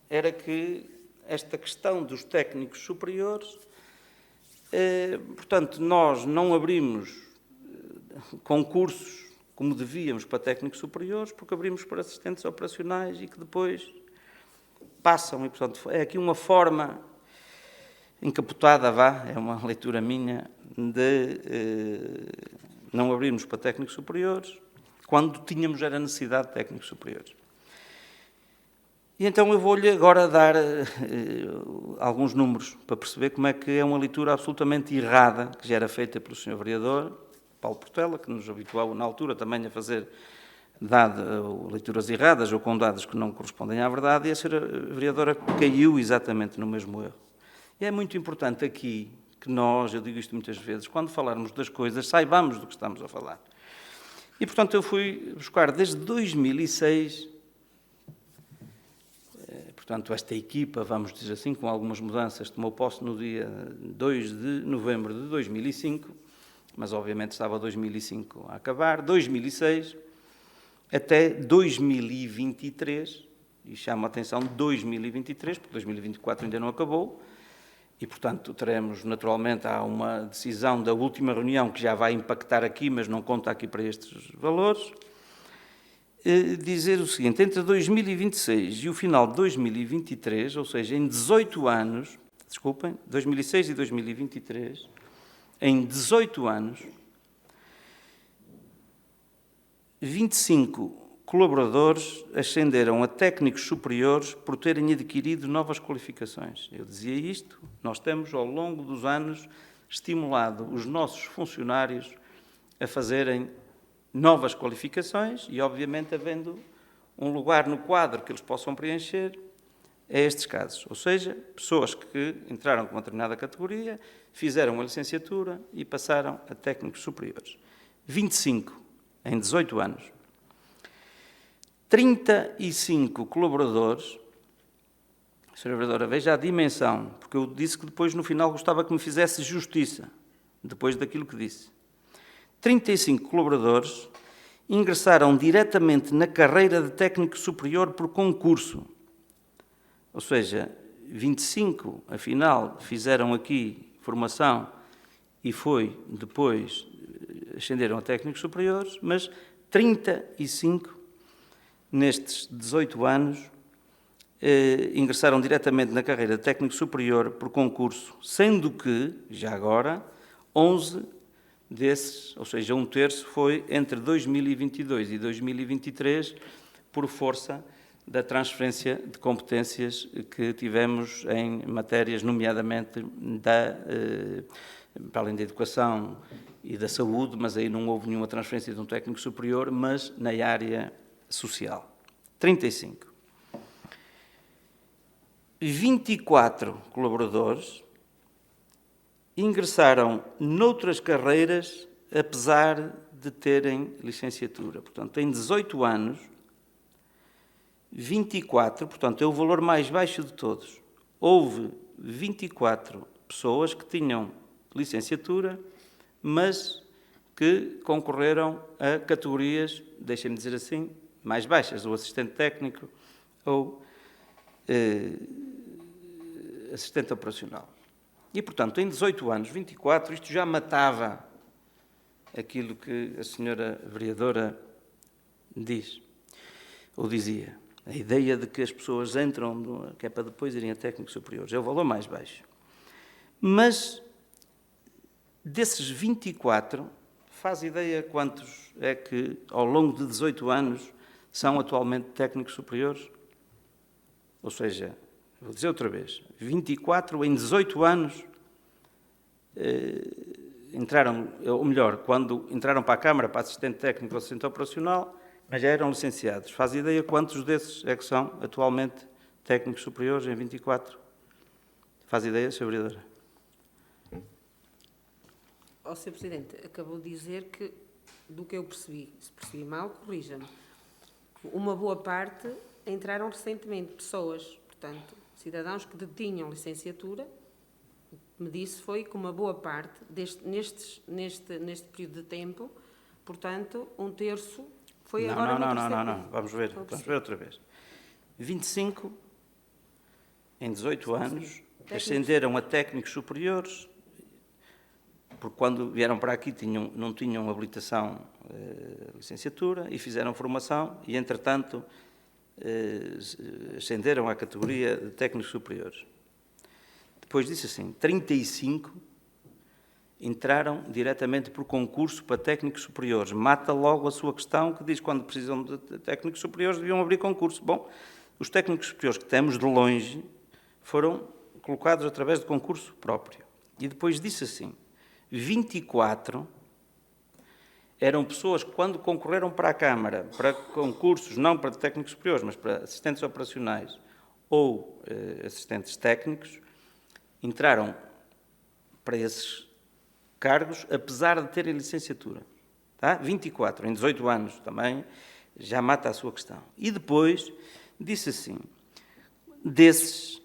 [SPEAKER 1] era que esta questão dos técnicos superiores, portanto, nós não abrimos concursos como devíamos para técnicos superiores, porque abrimos para assistentes operacionais e que depois passam. E, portanto, é aqui uma forma encapotada, é uma leitura minha, de não abrirmos para técnicos superiores, quando tínhamos era necessidade de técnicos superiores. E então eu vou-lhe agora dar alguns números para perceber como é que é uma leitura absolutamente errada, que já era feita pelo Sr. Vereador Paulo Portela, que nos habituava na altura também a fazer leituras erradas ou com dados que não correspondem à verdade, e a Sra. Vereadora caiu exatamente no mesmo erro. E é muito importante aqui que nós, eu digo isto muitas vezes, quando falarmos das coisas, saibamos do que estamos a falar. E, portanto, eu fui buscar desde 2006... Portanto, esta equipa, vamos dizer assim, com algumas mudanças, tomou posse no dia 2 de novembro de 2005, mas obviamente estava 2005 a acabar, 2006 até 2023, e chamo a atenção 2023, porque 2024 ainda não acabou, e portanto teremos naturalmente, há uma decisão da última reunião que já vai impactar aqui, mas não conta aqui para estes valores. Dizer o seguinte: entre 2026 e o final de 2023, ou seja, em 18 anos, 2006 e 2023, em 18 anos, 25 colaboradores ascenderam a técnicos superiores por terem adquirido novas qualificações. Eu dizia isto, nós temos ao longo dos anos estimulado os nossos funcionários a fazerem novas qualificações e, obviamente, havendo um lugar no quadro que eles possam preencher a estes casos. Ou seja, pessoas que entraram com uma determinada categoria, fizeram a licenciatura e passaram a técnicos superiores. 25 em 18 anos. 35 colaboradores. Sra. Vereadora, veja a dimensão, porque eu disse que depois, no final, gostava que me fizesse justiça, depois daquilo que disse. 35 colaboradores ingressaram diretamente na carreira de técnico superior por concurso. Ou seja, 25, afinal, fizeram aqui formação e depois ascenderam a técnicos superiores, mas 35, nestes 18 anos, ingressaram diretamente na carreira de técnico superior por concurso, sendo que, já agora, 11 desses, ou seja, um terço, foi entre 2022 e 2023, por força da transferência de competências que tivemos em matérias, nomeadamente, para além da educação e da saúde, mas aí não houve nenhuma transferência de um técnico superior, mas na área social. 35. 24 colaboradores ingressaram noutras carreiras, apesar de terem licenciatura. Portanto, em 18 anos, 24, portanto, é o valor mais baixo de todos. Houve 24 pessoas que tinham licenciatura, mas que concorreram a categorias, deixem-me dizer assim, mais baixas, ou assistente técnico ou assistente operacional. E, portanto, em 18 anos, 24, isto já matava aquilo que a senhora vereadora diz, ou dizia. A ideia de que as pessoas entram, que é para depois irem a técnicos superiores, é o valor mais baixo. Mas, desses 24, faz ideia quantos é que, ao longo de 18 anos, são atualmente técnicos superiores? Ou seja, vou dizer outra vez, 24 em 18 anos entraram, ou melhor, quando entraram para a Câmara, para assistente técnico ou assistente operacional, mas já eram licenciados. Faz ideia quantos desses é que são atualmente técnicos superiores em 24? Faz ideia, Sra. Vereadora?
[SPEAKER 3] Sr. Presidente, acabou de dizer que, do que eu percebi, se percebi mal, corrija-me, uma boa parte entraram recentemente pessoas, portanto, cidadãos que detinham licenciatura. O que me disse foi que uma boa parte, neste período de tempo, portanto, um terço foi agora no terceiro.
[SPEAKER 1] Não. Vamos ver outra vez. 25 em 18 anos ascenderam a técnicos superiores, porque quando vieram para aqui não tinham habilitação, licenciatura, e fizeram formação e, entretanto, ascenderam à categoria de técnicos superiores. Depois disse assim, 35 entraram diretamente por concurso para técnicos superiores. Mata logo a sua questão, que diz que quando precisam de técnicos superiores deviam abrir concurso. Bom, os técnicos superiores que temos de longe foram colocados através de concurso próprio. E depois disse assim, 24 eram pessoas que, quando concorreram para a Câmara, para concursos, não para técnicos superiores, mas para assistentes operacionais ou assistentes técnicos, entraram para esses cargos, apesar de terem licenciatura. Tá? 24, em 18 anos também, já mata a sua questão. E depois disse assim, desses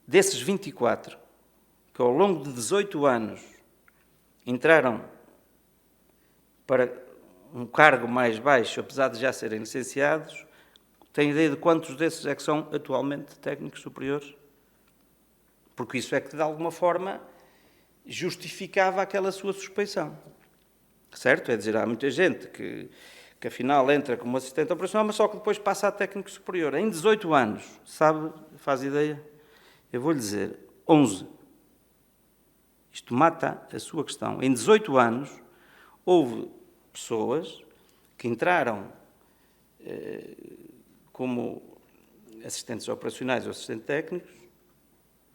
[SPEAKER 1] 24, que ao longo de 18 anos entraram para um cargo mais baixo, apesar de já serem licenciados, tem ideia de quantos desses é que são atualmente técnicos superiores? Porque isso é que, de alguma forma, justificava aquela sua suspeição. Certo? É dizer, há muita gente que afinal entra como assistente operacional, mas só que depois passa a técnico superior. Em 18 anos, sabe, faz ideia? Eu vou-lhe dizer, 11. Isto mata a sua questão. Em 18 anos, houve pessoas que entraram como assistentes operacionais ou assistentes técnicos,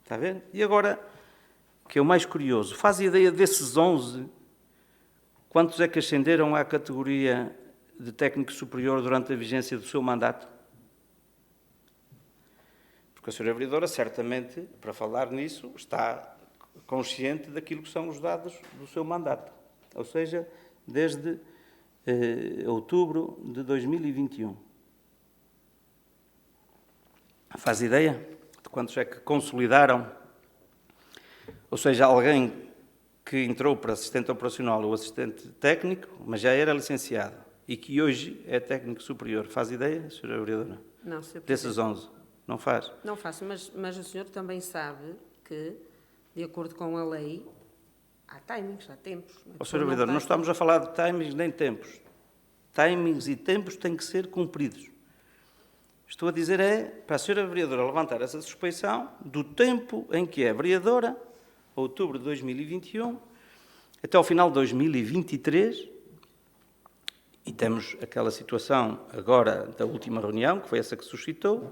[SPEAKER 1] está a ver? E agora, que é o mais curioso, faz ideia desses 11, quantos é que ascenderam à categoria de técnico superior durante a vigência do seu mandato? Porque a senhora vereadora, certamente, para falar nisso, está consciente daquilo que são os dados do seu mandato. Ou seja, desde outubro de 2021. Faz ideia de quantos é que consolidaram? Ou seja, alguém que entrou para assistente operacional ou assistente técnico, mas já era licenciado, e que hoje é técnico superior. Faz ideia, senhora vereadora?
[SPEAKER 3] Não, Sr. Presidente.
[SPEAKER 1] Desses 11? Não faz?
[SPEAKER 3] Não faço, mas o senhor também sabe que, de acordo com a lei, há timings, há tempos.
[SPEAKER 1] Senhora vereadora, não estamos a falar de timings nem tempos. Timings e tempos têm que ser cumpridos. Estou a dizer para a senhora vereadora levantar essa suspeição do tempo em que é vereadora, outubro de 2021, até ao final de 2023, e temos aquela situação agora da última reunião, que foi essa que suscitou,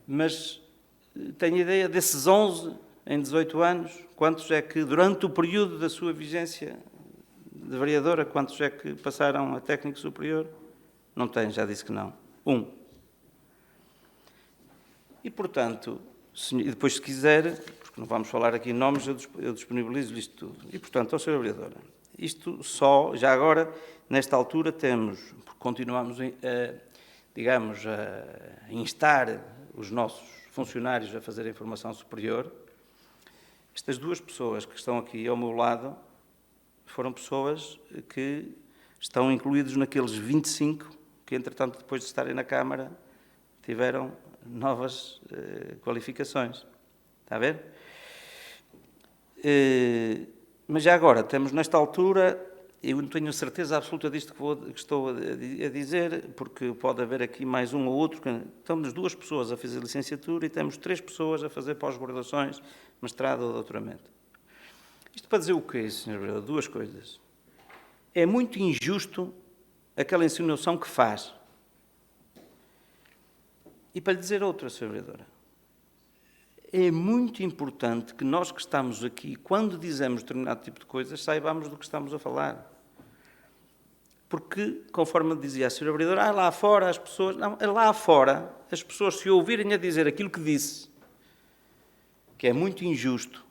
[SPEAKER 1] mas tenho ideia desses 11 em 18 anos, quantos é que durante o período da sua vigência de vereadora, quantos é que passaram a técnico superior? Não tem, já disse que não. 1. E, portanto, e depois, se quiser, porque não vamos falar aqui em nomes, eu disponibilizo-lhe isto tudo. E, portanto, Sra. Vereadora, isto só, já agora, nesta altura, continuamos, digamos, a instar os nossos funcionários a fazer a formação superior. Estas duas pessoas que estão aqui ao meu lado foram pessoas que estão incluídos naqueles 25 que, entretanto, depois de estarem na Câmara, tiveram novas qualificações. Está a ver? Mas já agora, temos nesta altura, eu não tenho certeza absoluta disto que estou a dizer, porque pode haver aqui mais um ou outro. Estamos 2 pessoas a fazer licenciatura e temos 3 pessoas a fazer pós-graduações, mestrado ou doutoramento. Isto para dizer o quê, Sr. Vereador? 2 coisas. É muito injusto aquela insinuação que faz. E para lhe dizer outra, Sra. Vereadora, é muito importante que nós que estamos aqui, quando dizemos determinado tipo de coisas, saibamos do que estamos a falar. Porque, conforme dizia a Sra. Vereadora, lá fora as pessoas... Não, lá fora, as pessoas se ouvirem a dizer aquilo que disse, que é muito injusto,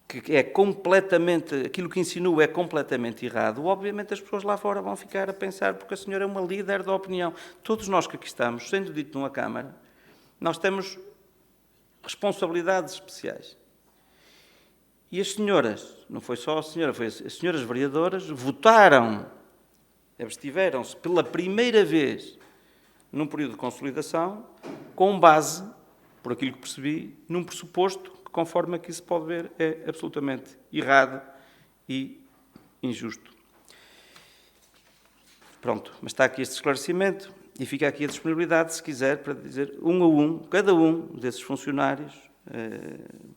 [SPEAKER 1] que é completamente... Aquilo que insinuou é completamente errado, obviamente as pessoas lá fora vão ficar a pensar, porque a senhora é uma líder da opinião. Todos nós que aqui estamos, sendo dito numa Câmara, nós temos responsabilidades especiais. E as senhoras, não foi só a senhora, foi as senhoras vereadoras, votaram, abstiveram-se pela primeira vez num período de consolidação, com base, por aquilo que percebi, num pressuposto que, conforme aqui se pode ver, é absolutamente errado e injusto. Pronto, mas está aqui este esclarecimento e fica aqui a disponibilidade, se quiser, para dizer um a um, cada um desses funcionários,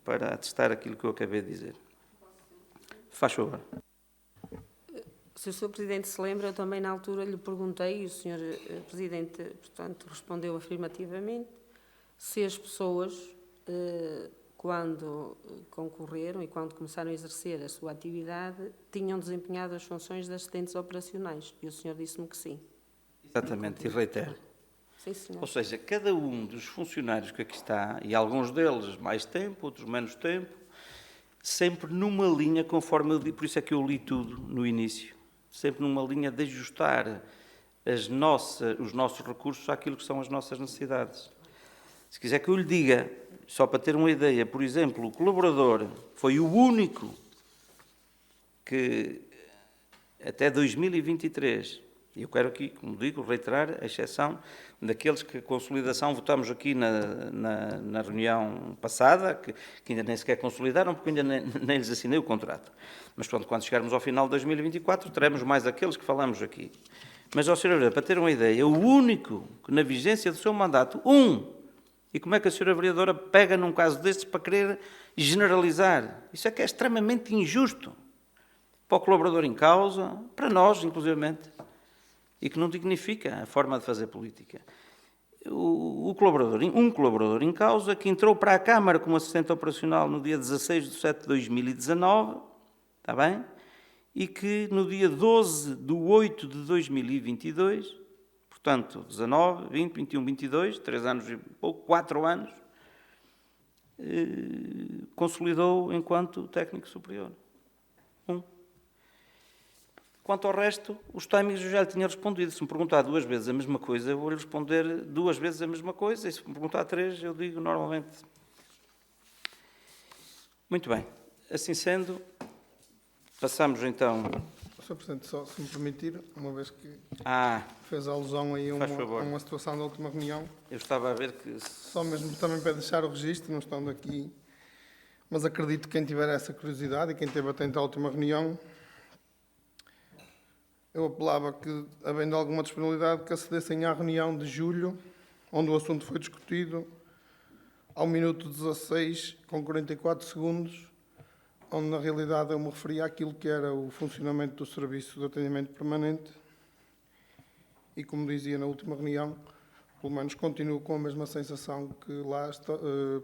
[SPEAKER 1] para atestar aquilo que eu acabei de dizer. Faz favor.
[SPEAKER 3] Se o Sr. Presidente se lembra, eu também na altura lhe perguntei, e o Sr. Presidente, portanto, respondeu afirmativamente, se as pessoas, quando concorreram e quando começaram a exercer a sua atividade, tinham desempenhado as funções de assistentes operacionais. E o senhor disse-me que sim.
[SPEAKER 1] Exatamente, e reitero.
[SPEAKER 3] Sim, senhor.
[SPEAKER 1] Ou seja, cada um dos funcionários que aqui está, e alguns deles mais tempo, outros menos tempo, sempre numa linha, conforme eu li, por isso é que eu li tudo no início, sempre numa linha de ajustar os nossos recursos àquilo que são as nossas necessidades. Se quiser que eu lhe diga, só para ter uma ideia, por exemplo, o colaborador foi o único que, até 2023, e eu quero aqui, como digo, reiterar a exceção daqueles que a consolidação votamos aqui na reunião passada, que ainda nem sequer consolidaram, porque ainda nem lhes assinei o contrato. Mas pronto, quando chegarmos ao final de 2024, teremos mais aqueles que falamos aqui. Mas, ó, Sra. Para ter uma ideia, o único que na vigência do seu mandato, e como é que a Sra. Vereadora pega num caso destes para querer generalizar? Isso é que é extremamente injusto para o colaborador em causa, para nós, inclusivamente, e que não dignifica a forma de fazer política. Um colaborador em causa que entrou para a Câmara como assistente operacional no dia 16 de 7 de 2019, está bem? E que no dia 12 de 8 de 2022, portanto, 19, 20, 21, 22, 3 anos e pouco, 4 anos, consolidou enquanto técnico superior. Quanto ao resto, os timings eu já lhe tinha respondido. Se me perguntar 2 vezes a mesma coisa, eu vou-lhe responder 2 vezes a mesma coisa. E se me perguntar 3, eu digo normalmente. Muito bem. Assim sendo, passamos então...
[SPEAKER 5] Sr. Presidente, só se me permitir, uma vez que fez alusão aí a uma situação da última reunião.
[SPEAKER 1] Eu estava a ver que...
[SPEAKER 5] Só mesmo também para deixar o registro, não estando aqui, mas acredito que quem tiver essa curiosidade e quem esteve atento à última reunião, eu apelava que, havendo alguma disponibilidade, que acedessem à reunião de julho, onde o assunto foi discutido, ao minuto 16, com 44 segundos, onde na realidade eu me referia àquilo que era o funcionamento do serviço de atendimento permanente e, como dizia na última reunião, pelo menos continuo com a mesma sensação que lá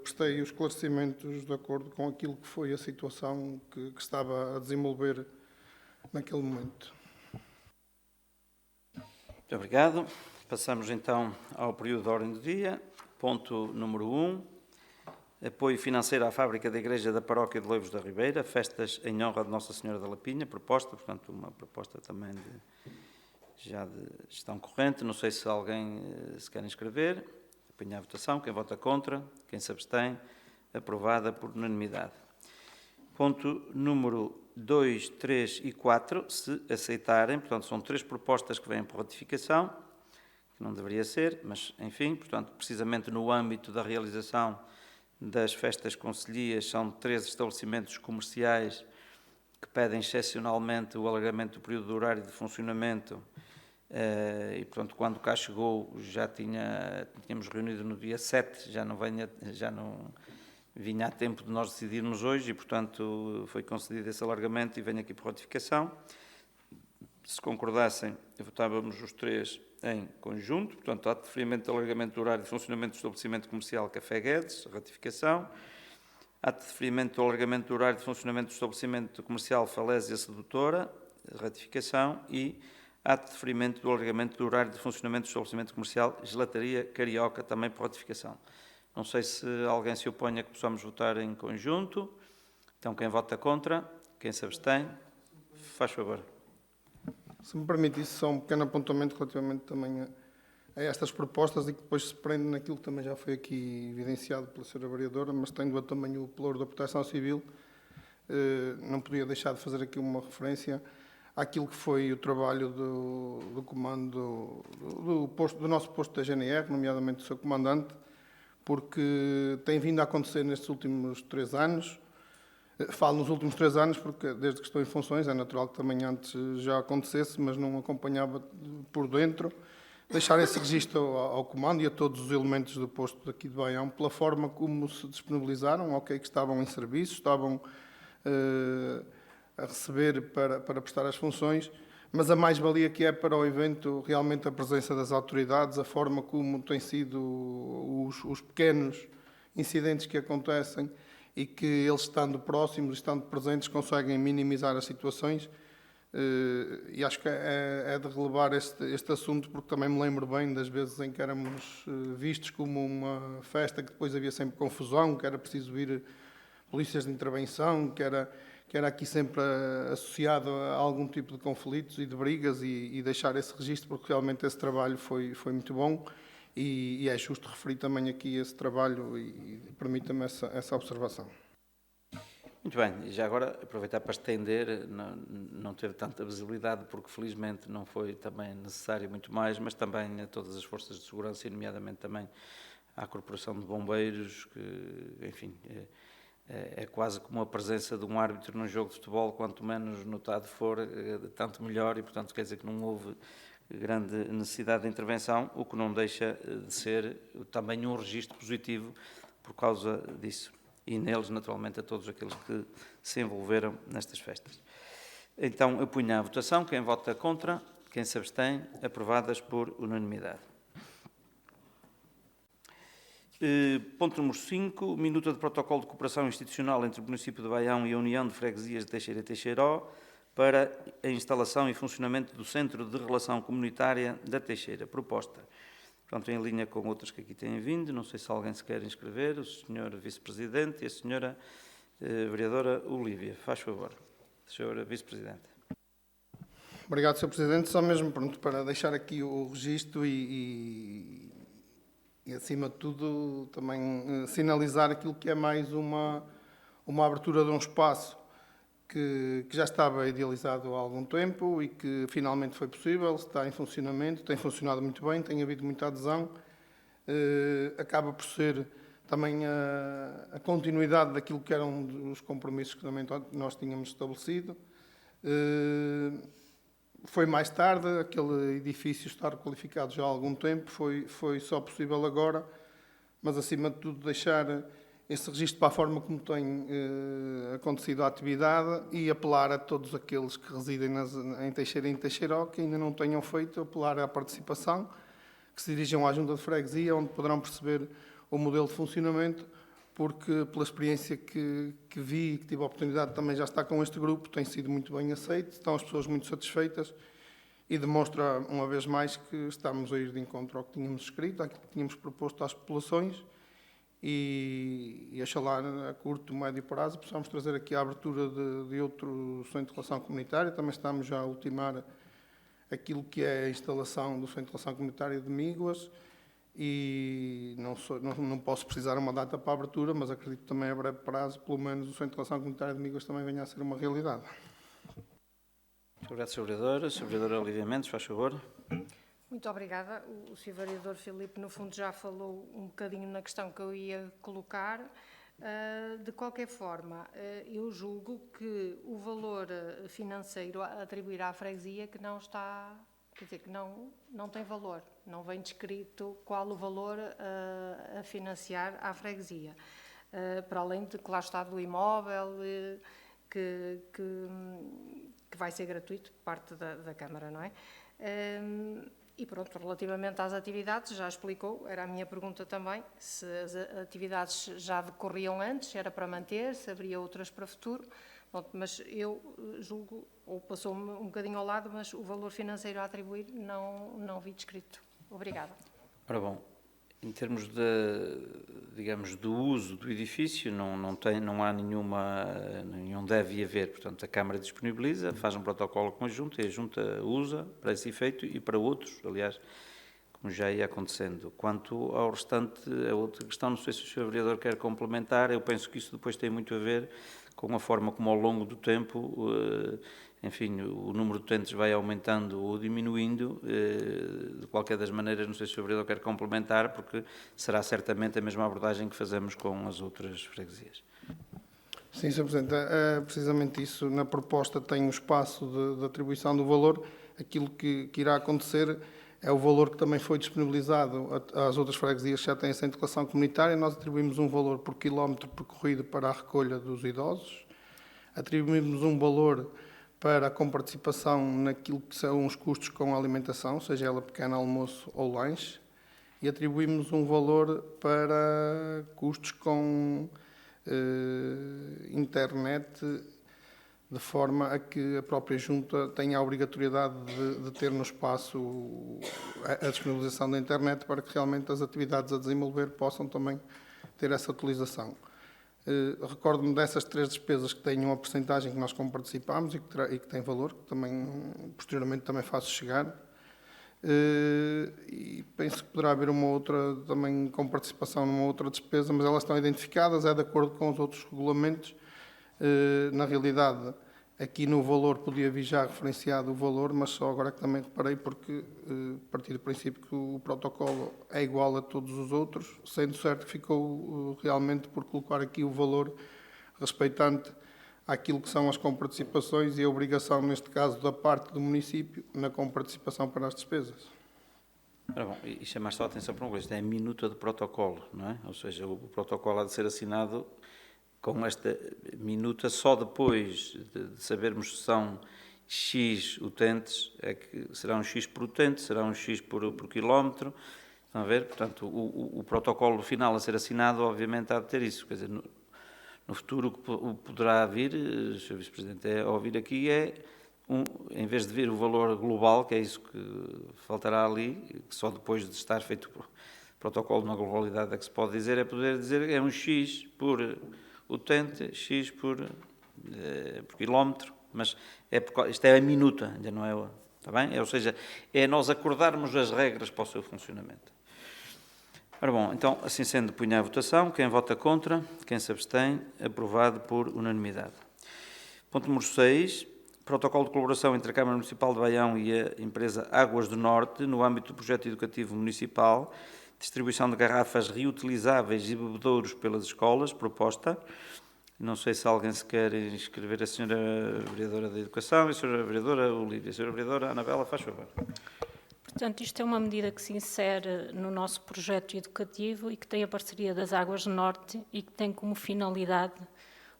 [SPEAKER 5] prestei os esclarecimentos de acordo com aquilo que foi a situação que estava a desenvolver naquele momento.
[SPEAKER 1] Muito obrigado. Passamos então ao período de ordem do dia. Ponto número 1. Apoio financeiro à fábrica da Igreja da Paróquia de Loivos da Ribeira, festas em honra de Nossa Senhora da Lapinha, proposta, portanto, uma proposta também de gestão corrente. Não sei se alguém se quer inscrever. Apanhar a votação. Quem vota contra? Quem se abstém? Aprovada por unanimidade. Ponto número 2, 3 e 4, se aceitarem, portanto, são 3 propostas que vêm por ratificação, que não deveria ser, mas, enfim, portanto, precisamente no âmbito da realização das festas concelhias, são 3 estabelecimentos comerciais que pedem excepcionalmente o alargamento do período de horário de funcionamento e, portanto, quando cá chegou já tínhamos reunido no dia 7, já não vinha a tempo de nós decidirmos hoje e, portanto, foi concedido esse alargamento e venho aqui por ratificação. Se concordassem, votávamos os 3 em conjunto. Portanto, ato de deferimento de alargamento do horário de funcionamento do estabelecimento comercial Café Guedes, ratificação. Ato de deferimento do alargamento do horário de funcionamento do estabelecimento comercial Falésia Sedutora, ratificação. E ato de deferimento do alargamento do horário de funcionamento do estabelecimento comercial Gelataria Carioca, também por ratificação. Não sei se alguém se opõe a que possamos votar em conjunto. Então, quem vota contra? Quem se abstém? Faz favor.
[SPEAKER 5] Se me permitisse só um pequeno apontamento relativamente também a estas propostas e que depois se prende naquilo que também já foi aqui evidenciado pela Sra. Vereadora, mas tendo também o pelouro da Proteção Civil, não podia deixar de fazer aqui uma referência àquilo que foi o trabalho do comando do nosso posto da GNR, nomeadamente do seu comandante, porque tem vindo a acontecer nestes últimos 3 anos. Falo nos últimos 3 anos porque desde que estou em funções, é natural que também antes já acontecesse, mas não acompanhava por dentro. Deixar esse registro ao comando e a todos os elementos do posto daqui de Baião, pela forma como se disponibilizaram, que estavam em serviço, estavam a receber para prestar as funções, mas a mais-valia que é para o evento realmente a presença das autoridades, a forma como têm sido os pequenos incidentes que acontecem e que eles, estando próximos, estando presentes, conseguem minimizar as situações. E acho que é de relevar este assunto, porque também me lembro bem das vezes em que éramos vistos como uma festa que depois havia sempre confusão, que era preciso vir polícias de intervenção, que era aqui sempre associado a algum tipo de conflitos e de brigas, e deixar esse registro, porque realmente esse trabalho foi muito bom. E é justo referir também aqui esse trabalho e permita-me essa observação.
[SPEAKER 1] Muito bem, e já agora aproveitar para estender, não teve tanta visibilidade porque felizmente não foi também necessário muito mais, mas também a todas as forças de segurança e nomeadamente também à Corporação de Bombeiros, que enfim é quase como a presença de um árbitro num jogo de futebol, quanto menos notado for, tanto melhor, e portanto quer dizer que não houve grande necessidade de intervenção, o que não deixa de ser também um registro positivo por causa disso. E neles, naturalmente, a todos aqueles que se envolveram nestas festas. Então, eu ponho à votação. Quem vota contra? Quem se abstém? Aprovadas por unanimidade. Ponto número 5. Minuta de protocolo de cooperação institucional entre o município de Baião e a União de Freguesias de Teixeira e Teixeiró para a instalação e funcionamento do Centro de Relação Comunitária da Teixeira. Proposta. Portanto, em linha com outras que aqui têm vindo, não sei se alguém se quer inscrever, o Sr. Vice-Presidente e a Sra. Vereadora Olívia. Faz favor, Sra. Vice-Presidente.
[SPEAKER 5] Obrigado, Sr. Presidente. Só mesmo para deixar aqui o registro e acima de tudo, também sinalizar aquilo que é mais uma abertura de um espaço que já estava idealizado há algum tempo e que finalmente foi possível, está em funcionamento, tem funcionado muito bem, tem havido muita adesão. Acaba por ser também a continuidade daquilo que eram os compromissos que também nós tínhamos estabelecido. Foi mais tarde, aquele edifício estar qualificado já há algum tempo, foi só possível agora, mas acima de tudo deixar esse registro para a forma como tem acontecido a atividade e apelar a todos aqueles que residem em Teixeira e em Teixeiró, que ainda não tenham feito, apelar à participação, que se dirijam à Junta de Freguesia, onde poderão perceber o modelo de funcionamento, porque pela experiência que vi e que tive a oportunidade de também já estar com este grupo, tem sido muito bem aceito, estão as pessoas muito satisfeitas e demonstra, uma vez mais, que estamos a ir de encontro ao que tínhamos escrito, àquilo que tínhamos proposto às populações e oxalá a curto, médio prazo, possamos trazer aqui a abertura de outro centro de relação comunitária. Também estamos já a ultimar aquilo que é a instalação do centro de relação comunitária de Míguas e não posso precisar uma data para a abertura, mas acredito que também a breve prazo, pelo menos, o centro de relação comunitária de Míguas também venha a ser uma realidade.
[SPEAKER 1] Obrigado, Sr. Vereador. Sr. Vereador Olívia Mendes, faz favor.
[SPEAKER 4] Muito obrigada. O Sr. Vereador Filipe, no fundo, já falou um bocadinho na questão que eu ia colocar. De qualquer forma, eu julgo que o valor financeiro a atribuir à freguesia que não está, quer dizer, que não tem valor, não vem descrito qual o valor a financiar à freguesia. Para além de que lá está do imóvel, que vai ser gratuito por parte da Câmara, não é? E pronto, relativamente às atividades, já explicou, era a minha pergunta também, se as atividades já decorriam antes, se era para manter, se haveria outras para futuro. Pronto, mas eu julgo, ou passou-me um bocadinho ao lado, mas o valor financeiro a atribuir não vi descrito. Obrigada.
[SPEAKER 1] Ora bom, em termos digamos, do uso do edifício, não há nenhum deve haver. Portanto, a Câmara disponibiliza, faz um protocolo conjunto e a Junta usa para esse efeito e para outros, aliás, como já ia acontecendo. Quanto ao restante, a outra questão, não sei se o Sr. Vereador quer complementar, eu penso que isso depois tem muito a ver com a forma como ao longo do tempo, enfim, o número de utentes vai aumentando ou diminuindo. De qualquer das maneiras, não sei se o vereador quer complementar, porque será certamente a mesma abordagem que fazemos com as outras freguesias.
[SPEAKER 5] Sim, Sr. Presidente, é precisamente isso. Na proposta tem o espaço de atribuição do valor. Aquilo que irá acontecer é o valor que também foi disponibilizado às outras freguesias que já têm centro de relação comunitária. Nós atribuímos um valor por quilómetro percorrido para a recolha dos idosos. Atribuímos um valor para a comparticipação naquilo que são os custos com a alimentação, seja ela pequeno almoço ou lanche, e atribuímos um valor para custos com internet, de forma a que a própria Junta tenha a obrigatoriedade de ter no espaço a disponibilização da internet para que realmente as atividades a desenvolver possam também ter essa utilização. Recordo-me dessas 3 despesas que têm uma percentagem que nós como participámos e que tem valor, que também posteriormente também faço chegar. E penso que poderá haver uma outra também com participação numa outra despesa, mas elas estão identificadas, é de acordo com os outros regulamentos. Na realidade, aqui no valor podia vir já referenciado o valor, mas só agora que também reparei, porque parti do princípio que o protocolo é igual a todos os outros, sendo certo que ficou realmente por colocar aqui o valor respeitante àquilo que são as comparticipações e a obrigação, neste caso, da parte do município na comparticipação para as despesas.
[SPEAKER 1] Ora bom, e chamar só a atenção para uma coisa, isto é a minuta de protocolo, não é? Ou seja, o protocolo há de ser assinado com esta minuta só depois de sabermos se são X utentes, é que será um X por utente, será um X por quilómetro, estão a ver? Portanto, o protocolo final a ser assinado, obviamente, há de ter isso. Quer dizer, no futuro o que poderá vir, Sr. Vice-Presidente, ouvir aqui em vez de vir o valor global, que é isso que faltará ali, que só depois de estar feito o protocolo na globalidade é que se pode dizer, é poder dizer que é um X por utente, X por quilómetro, mas isto é a minuta, ainda não é, está bem? Ou seja, é nós acordarmos as regras para o seu funcionamento. Ora bom, então, assim sendo, punha à votação. Quem vota contra, quem se abstém, aprovado por unanimidade. Ponto número 6, protocolo de colaboração entre a Câmara Municipal de Baião e a empresa Águas do Norte, no âmbito do projeto educativo municipal, distribuição de garrafas reutilizáveis e bebedouros pelas escolas, proposta. Não sei se alguém se quer inscrever, a Sra. Vereadora da Educação e a Sra. Vereadora Olívia. A Sra. Vereadora Anabela, faz favor.
[SPEAKER 2] Portanto, isto é uma medida que se insere no nosso projeto educativo e que tem a parceria das Águas do Norte e que tem como finalidade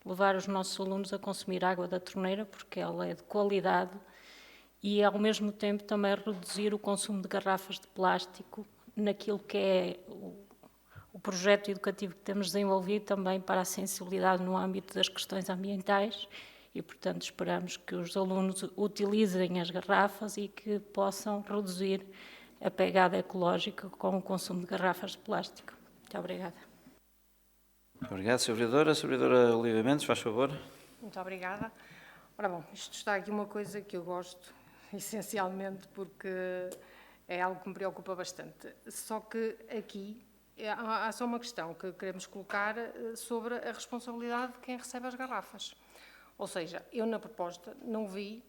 [SPEAKER 2] levar os nossos alunos a consumir água da torneira, porque ela é de qualidade, e ao mesmo tempo também reduzir o consumo de garrafas de plástico naquilo que é o projeto educativo que temos desenvolvido também para a sensibilidade no âmbito das questões ambientais e, portanto, esperamos que os alunos utilizem as garrafas e que possam reduzir a pegada ecológica com o consumo de garrafas de plástico. Muito obrigada.
[SPEAKER 1] Obrigado, Sra. Vereadora. Sra. Vereadora Olivia Mendes, faz favor.
[SPEAKER 4] Muito obrigada. Ora bom, isto está aqui uma coisa que eu gosto, essencialmente, porque é algo que me preocupa bastante. Só que aqui há só uma questão que queremos colocar sobre a responsabilidade de quem recebe as garrafas. Ou seja, eu na proposta não vi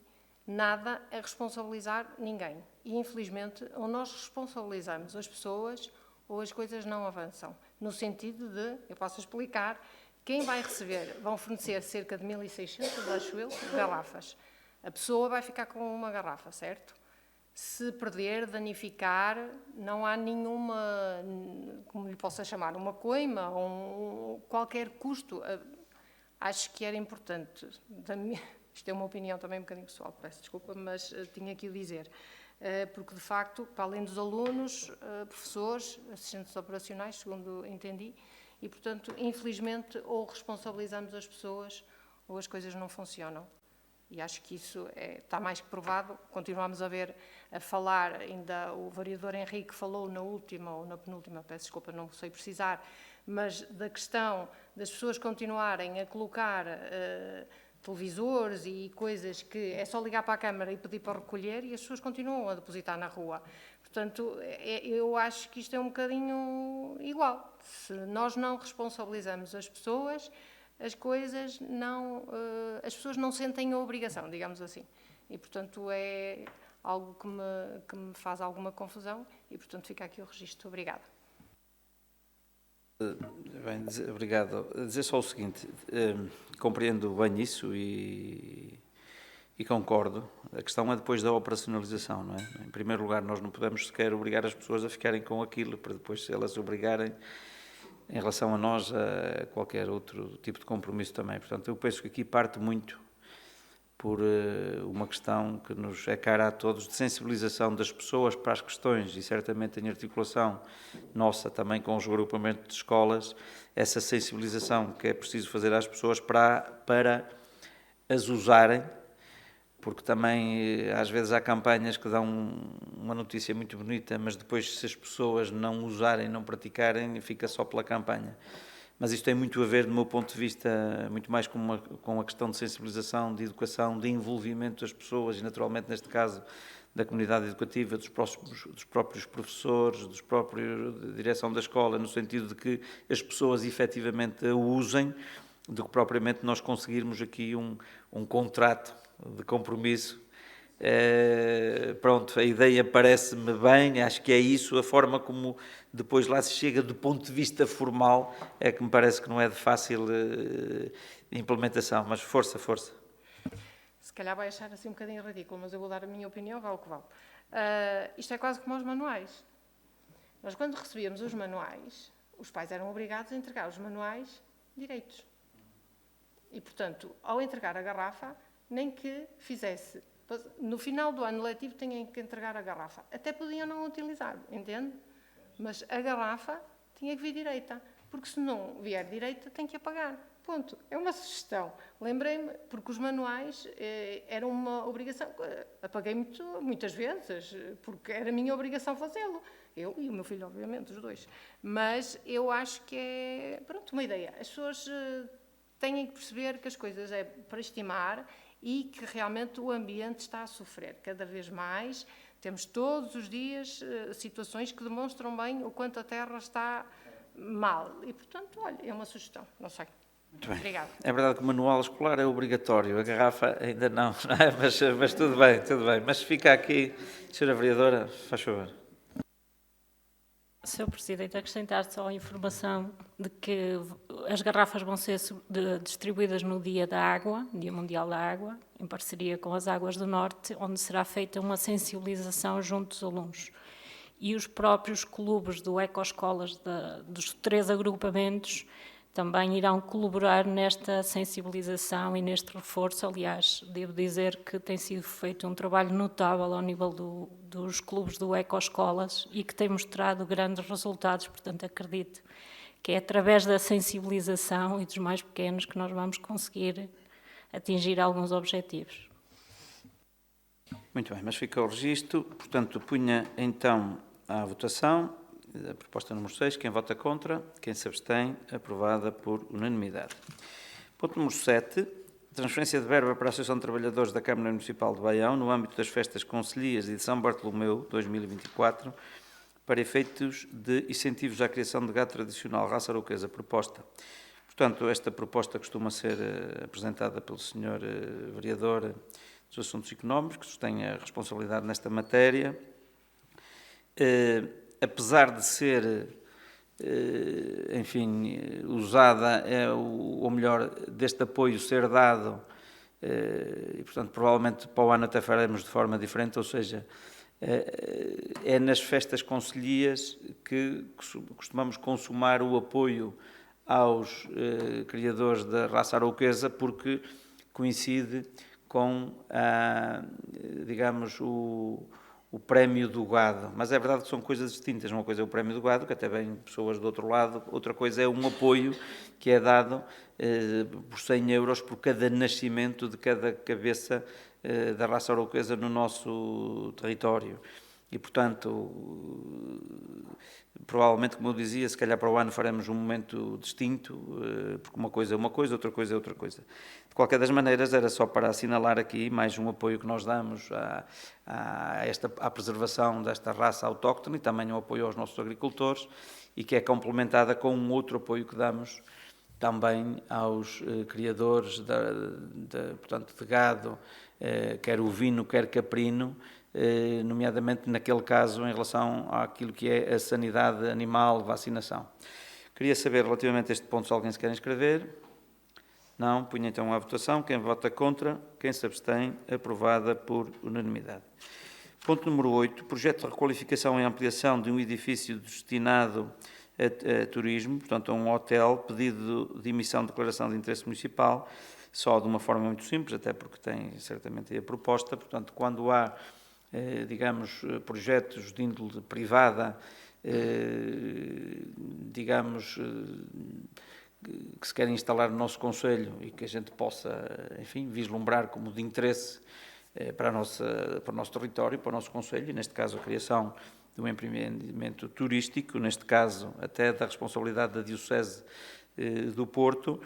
[SPEAKER 4] nada a responsabilizar ninguém. E, infelizmente, ou nós responsabilizamos as pessoas ou as coisas não avançam. No sentido de, eu posso explicar, quem vai receber, vão fornecer cerca de 1.600, acho eu, garrafas. A pessoa vai ficar com uma garrafa, certo? Se perder, danificar, não há nenhuma, como lhe possa chamar, uma coima ou qualquer custo. Acho que era importante, isto é uma opinião também um bocadinho pessoal, peço desculpa, mas tinha que o dizer. Porque, de facto, para além dos alunos, professores, assistentes operacionais, segundo entendi, e, portanto, infelizmente, ou responsabilizamos as pessoas ou as coisas não funcionam. E acho que isso está mais que provado. Continuamos a falar, ainda o vereador Henrique falou na última ou na penúltima, peço desculpa, não sei precisar, mas da questão das pessoas continuarem a colocar televisores e coisas que é só ligar para a Câmara e pedir para recolher e as pessoas continuam a depositar na rua. Portanto, eu acho que isto é um bocadinho igual. Se nós não responsabilizamos as pessoas, as coisas não... as pessoas não sentem a obrigação, digamos assim. E, portanto, é algo que me faz alguma confusão e, portanto, fica aqui o registro. Obrigada.
[SPEAKER 1] Bem, obrigado. Dizer só o seguinte, compreendo bem isso e concordo. A questão é depois da operacionalização, não é? Em primeiro lugar, nós não podemos sequer obrigar as pessoas a ficarem com aquilo, para depois, se elas se obrigarem, em relação a nós, a qualquer outro tipo de compromisso também. Portanto, eu penso que aqui parte muito por uma questão que nos é cara a todos, de sensibilização das pessoas para as questões, e certamente em articulação nossa também com os agrupamentos de escolas, essa sensibilização que é preciso fazer às pessoas para as usarem, porque também às vezes há campanhas que dão uma notícia muito bonita, mas depois se as pessoas não usarem, não praticarem, fica só pela campanha. Mas isto tem muito a ver, do meu ponto de vista, muito mais com a questão de sensibilização, de educação, de envolvimento das pessoas e, naturalmente, neste caso, da comunidade educativa, dos próprios professores, dos próprios da direção da escola, no sentido de que as pessoas efetivamente a usem, do que propriamente nós conseguirmos aqui um contrato de compromisso. Pronto, a ideia parece-me bem, acho que é isso, a forma como depois lá se chega do ponto de vista formal é que me parece que não é de fácil implementação, mas força.
[SPEAKER 4] Se calhar vai achar assim um bocadinho ridículo, mas eu vou dar a minha opinião, vale o que vale. Isto é quase como os manuais. Nós, quando recebíamos os manuais, os pais eram obrigados a entregar os manuais direitos. E, portanto, ao entregar a garrafa, nem que fizesse... No final do ano letivo têm que entregar a garrafa. Até podiam não utilizar, entende? Mas a garrafa tinha que vir direita, porque se não vier direita tem que apagar. Ponto. É uma sugestão. Lembrei-me, porque os manuais eram uma obrigação. Apaguei muitas vezes, porque era minha obrigação fazê-lo. Eu e o meu filho, obviamente, os dois. Mas eu acho que é, pronto, uma ideia. As pessoas têm que perceber que as coisas é para estimar e que realmente o ambiente está a sofrer cada vez mais. Temos todos os dias situações que demonstram bem o quanto a terra está mal. E, portanto, olha, é uma sugestão, não sei.
[SPEAKER 1] Muito bem.
[SPEAKER 4] Obrigada.
[SPEAKER 1] É verdade que o manual escolar é obrigatório, a garrafa ainda não é? Mas tudo bem. Mas fica aqui, Sra. Vereadora, faz favor.
[SPEAKER 2] Sr. Presidente, acrescentar só a informação de que as garrafas vão ser distribuídas no Dia da Água, Dia Mundial da Água, em parceria com as Águas do Norte, onde será feita uma sensibilização junto dos alunos. E os próprios clubes do Ecoescolas dos 3 agrupamentos também irão colaborar nesta sensibilização e neste reforço. Aliás, devo dizer que tem sido feito um trabalho notável ao nível dos clubes do Ecoescolas e que tem mostrado grandes resultados, portanto acredito que é através da sensibilização e dos mais pequenos que nós vamos conseguir atingir alguns objetivos.
[SPEAKER 1] Muito bem, mas fica o registro. Portanto, punha então à votação a proposta número 6. Quem vota contra? Quem se abstém? Aprovada por unanimidade. Ponto número 7. Transferência de verba para a Associação de Trabalhadores da Câmara Municipal de Baião no âmbito das festas concelhias e de São Bartolomeu 2024 para efeitos de incentivos à criação de gado tradicional raça araucesa. Proposta. Portanto, esta proposta costuma ser apresentada pelo Sr. Vereador dos Assuntos Económicos, que tem a responsabilidade nesta matéria. Apesar de ser, enfim, usada, ou melhor, deste apoio ser dado, e portanto provavelmente para o ano até faremos de forma diferente, ou seja, é nas festas concelhias que costumamos consumar o apoio aos criadores da raça araucesa, porque coincide com, digamos, o prémio do gado. Mas é verdade que são coisas distintas. Uma coisa é o prémio do gado, que até vem pessoas do outro lado. Outra coisa é um apoio que é dado por 100 euros por cada nascimento de cada cabeça da raça araucesa no nosso território. E, portanto, provavelmente, como eu dizia, se calhar para o ano faremos um momento distinto, porque uma coisa é uma coisa, outra coisa é outra coisa. De qualquer das maneiras, era só para assinalar aqui mais um apoio que nós damos à preservação desta raça autóctone e também um apoio aos nossos agricultores, e que é complementada com um outro apoio que damos também aos criadores portanto, de gado, quer ovino, quer caprino, nomeadamente naquele caso em relação àquilo que é a sanidade animal, vacinação. Queria saber relativamente a este ponto se alguém se quer inscrever. Não, punha então à votação. Quem vota contra, quem se abstém, aprovada por unanimidade. Ponto número 8, projeto de requalificação e ampliação de um edifício destinado a turismo, portanto a um hotel, pedido de emissão de declaração de interesse municipal, só de uma forma muito simples, até porque tem certamente aí a proposta. Portanto, quando há digamos, projetos de índole privada, digamos, que se querem instalar no nosso concelho e que a gente possa, enfim, vislumbrar como de interesse para o nosso território, para o nosso concelho, e neste caso a criação de um empreendimento turístico, neste caso até da responsabilidade da Diocese do Porto,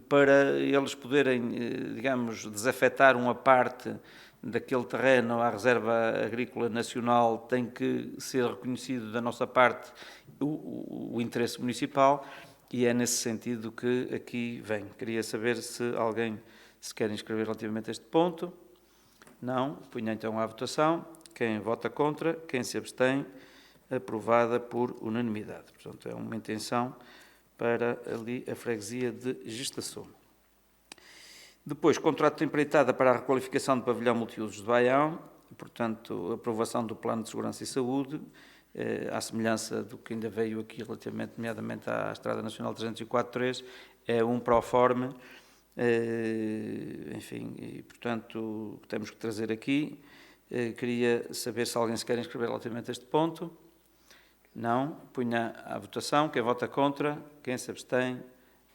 [SPEAKER 1] para eles poderem, digamos, desafetar uma parte daquele terreno à Reserva Agrícola Nacional, tem que ser reconhecido da nossa parte o interesse municipal, e é nesse sentido que aqui vem. Queria saber se alguém se quer inscrever relativamente a este ponto. Não. Punha então à votação. Quem vota contra, quem se abstém, aprovada por unanimidade. Portanto, é uma intenção para ali a freguesia de Gestação. Depois, contrato de empreitada para a requalificação do pavilhão multiusos de Baião, portanto, aprovação do Plano de Segurança e Saúde, à semelhança do que ainda veio aqui relativamente, nomeadamente à Estrada Nacional 304.3, é um proforme, enfim, e portanto, temos que trazer aqui. Queria saber se alguém se quer inscrever relativamente a este ponto. Não. Punha à votação. Quem vota contra, quem se abstém,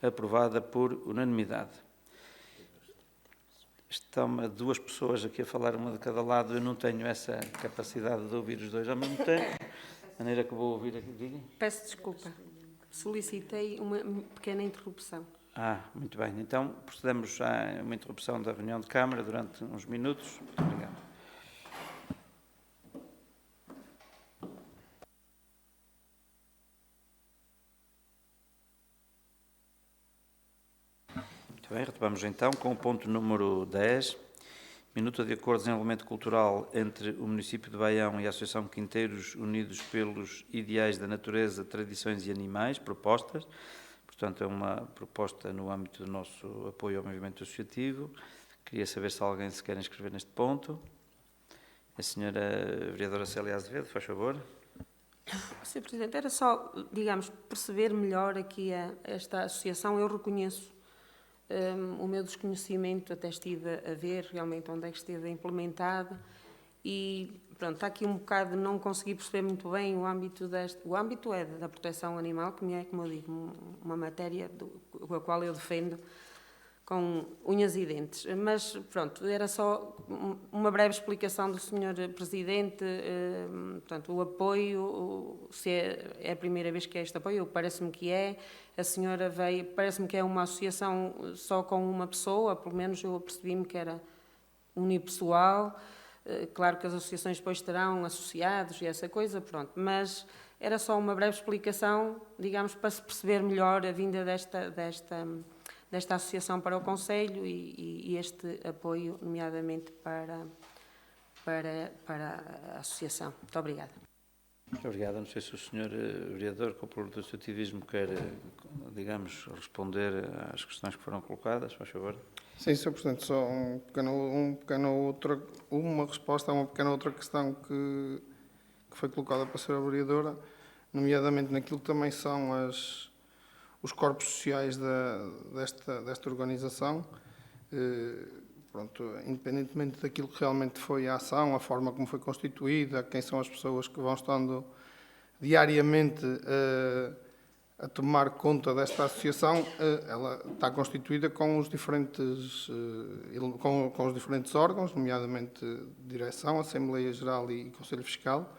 [SPEAKER 1] aprovada por unanimidade. Estão duas pessoas aqui a falar, uma de cada lado. Eu não tenho essa capacidade de ouvir os dois ao mesmo tempo. De maneira que vou ouvir aqui.
[SPEAKER 3] Peço desculpa. Solicitei uma pequena interrupção.
[SPEAKER 1] Muito bem. Então, procedemos a uma interrupção da reunião de Câmara durante uns minutos. Muito obrigado. Bem, retomamos então com o ponto número 10, minuta de acordo de desenvolvimento cultural entre o município de Baião e a Associação Quinteiros Unidos pelos Ideais da Natureza, Tradições e Animais, propostas. Portanto, é uma proposta no âmbito do nosso apoio ao movimento associativo. Queria saber se alguém se quer inscrever neste ponto. A senhora vereadora Célia Azevedo, faz favor.
[SPEAKER 3] Sr. Presidente, era só, digamos, perceber melhor aqui esta associação. Eu reconheço o meu desconhecimento, até estive a ver realmente onde é que esteve implementado, e pronto, está aqui um bocado, não consegui perceber muito bem o âmbito o âmbito é da proteção animal, que me é, como eu digo, uma matéria com a qual eu defendo com unhas e dentes. Mas, pronto, era só uma breve explicação do Sr. Presidente, portanto, o apoio, se é a primeira vez que é este apoio, parece-me que é, a senhora veio, parece-me que é uma associação só com uma pessoa, pelo menos eu percebi-me que era unipessoal. Claro que as associações depois terão associados e essa coisa, pronto, mas era só uma breve explicação, digamos, para se perceber melhor a vinda desta associação para o Conselho e este apoio, nomeadamente para a associação. Muito obrigada.
[SPEAKER 1] Muito obrigado. Não sei se o Sr. Vereador, com o problema do associativismo, quer, digamos, responder às questões que foram colocadas, faz favor.
[SPEAKER 5] Sim, Sr. Presidente, só uma resposta a uma pequena outra questão que foi colocada para a Sra. Vereadora, nomeadamente naquilo que também são os corpos sociais desta organização. Pronto, independentemente daquilo que realmente foi a ação, a forma como foi constituída, quem são as pessoas que vão estando diariamente a tomar conta desta associação, ela está constituída com os diferentes órgãos, nomeadamente Direção, Assembleia Geral e Conselho Fiscal,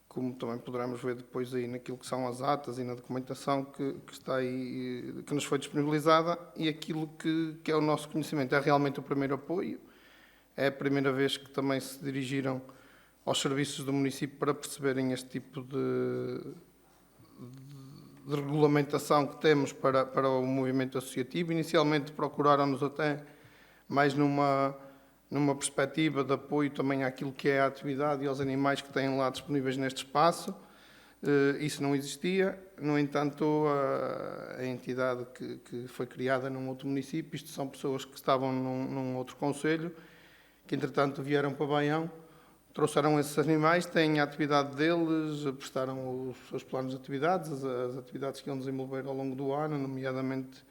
[SPEAKER 5] como também poderemos ver depois aí naquilo que são as atas e na documentação que está aí, que nos foi disponibilizada, e aquilo que é o nosso conhecimento. É realmente o primeiro apoio, é a primeira vez que também se dirigiram aos serviços do município para perceberem este tipo de regulamentação que temos para o movimento associativo. Inicialmente procuraram-nos até mais numa perspectiva de apoio também àquilo que é a atividade e aos animais que têm lá disponíveis neste espaço. Isso não existia. No entanto, a entidade que foi criada num outro município, isto são pessoas que estavam num outro concelho, que entretanto vieram para Baião, trouxeram esses animais, têm a atividade deles, prestaram os seus planos de atividades, as atividades que iam desenvolver ao longo do ano, nomeadamente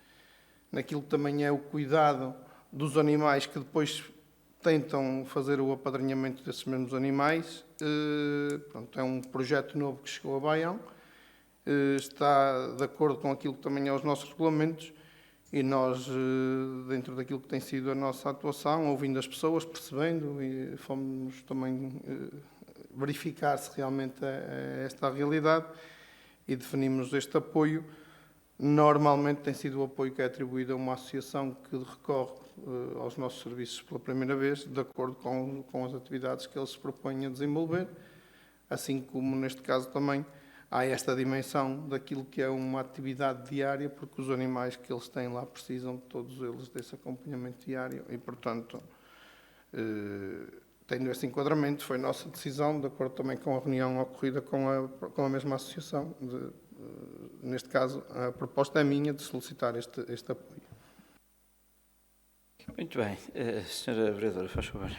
[SPEAKER 5] naquilo que também é o cuidado dos animais que depois tentam fazer o apadrinhamento desses mesmos animais. Pronto, é um projeto novo que chegou a Baião, está de acordo com aquilo que também é os nossos regulamentos, e nós, dentro daquilo que tem sido a nossa atuação, ouvindo as pessoas, percebendo, e fomos também verificar se realmente é esta a realidade, e definimos este apoio. Normalmente tem sido o apoio que é atribuído a uma associação que recorre aos nossos serviços pela primeira vez, de acordo com as atividades que eles se propõem a desenvolver, assim como neste caso também há esta dimensão daquilo que é uma atividade diária, porque os animais que eles têm lá precisam, todos eles, desse acompanhamento diário e, portanto, tendo esse enquadramento, foi nossa decisão, de acordo também com a reunião ocorrida com a mesma associação, neste caso, a proposta é minha de solicitar este apoio.
[SPEAKER 1] Muito bem. Sra. Vereadora, faz favor.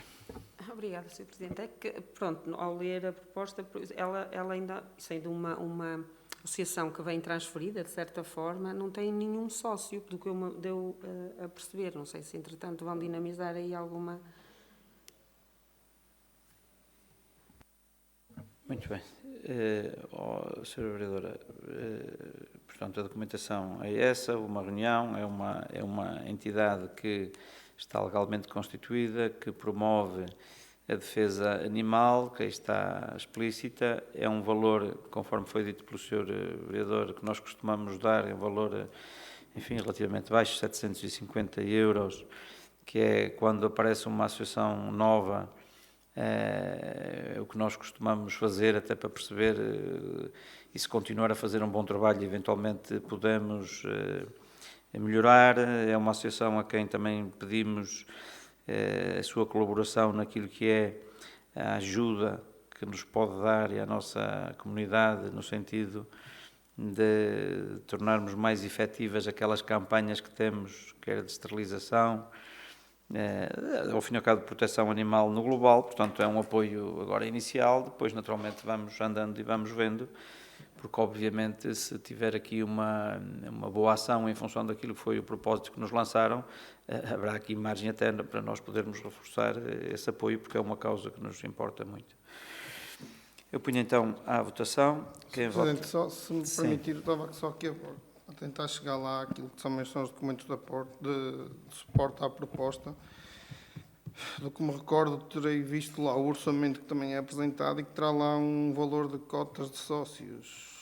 [SPEAKER 3] Obrigada, Sr. Presidente. É que, pronto, ao ler a proposta, ela ainda, sendo uma associação que vem transferida, de certa forma, não tem nenhum sócio, do que me deu a perceber. Não sei se, entretanto, vão dinamizar aí alguma...
[SPEAKER 1] Muito bem. Sra. Vereadora, portanto, a documentação é essa, uma reunião, é uma entidade que está legalmente constituída, que promove a defesa animal, que aí está explícita, é um valor, conforme foi dito pelo Sr. Vereador, que nós costumamos dar, é um valor, enfim, relativamente baixo, 750 €, que é quando aparece uma associação nova, o que nós costumamos fazer até para perceber e se continuar a fazer um bom trabalho, eventualmente podemos melhorar. É uma associação a quem também pedimos a sua colaboração naquilo que é a ajuda que nos pode dar e à nossa comunidade, no sentido de tornarmos mais efetivas aquelas campanhas que temos, quer de esterilização, ao fim e ao cabo de proteção animal no global. Portanto, é um apoio agora inicial, depois naturalmente vamos andando e vamos vendo, porque obviamente se tiver aqui uma boa ação em função daquilo que foi o propósito que nos lançaram, haverá aqui margem até para nós podermos reforçar esse apoio, porque é uma causa que nos importa muito. Eu ponho então à votação.
[SPEAKER 5] Presidente, só se me permitir, estava só aqui a tentar chegar lá àquilo que também são os documentos de suporte à proposta. Do que me recordo, terei visto lá o orçamento que também é apresentado e que terá lá um valor de cotas de sócios.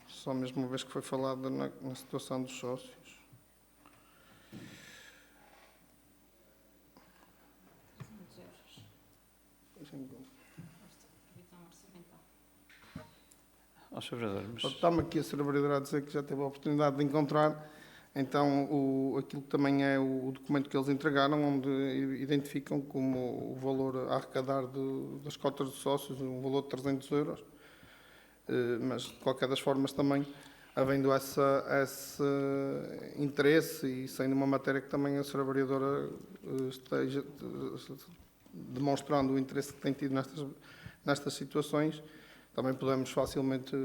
[SPEAKER 5] Só mesmo uma vez que foi falado na situação dos sócios.
[SPEAKER 1] Sr. Vereador, mas...
[SPEAKER 5] Está-me aqui a Sra. Vereadora a dizer que já teve a oportunidade de encontrar, então, aquilo que também é o documento que eles entregaram, onde identificam como o valor a arrecadar das cotas de sócios, um valor de 300 euros. Mas, de qualquer das formas, também, havendo esse interesse e sendo uma matéria que também a Sra. Vereadora esteja demonstrando o interesse que tem tido nestas situações, também podemos facilmente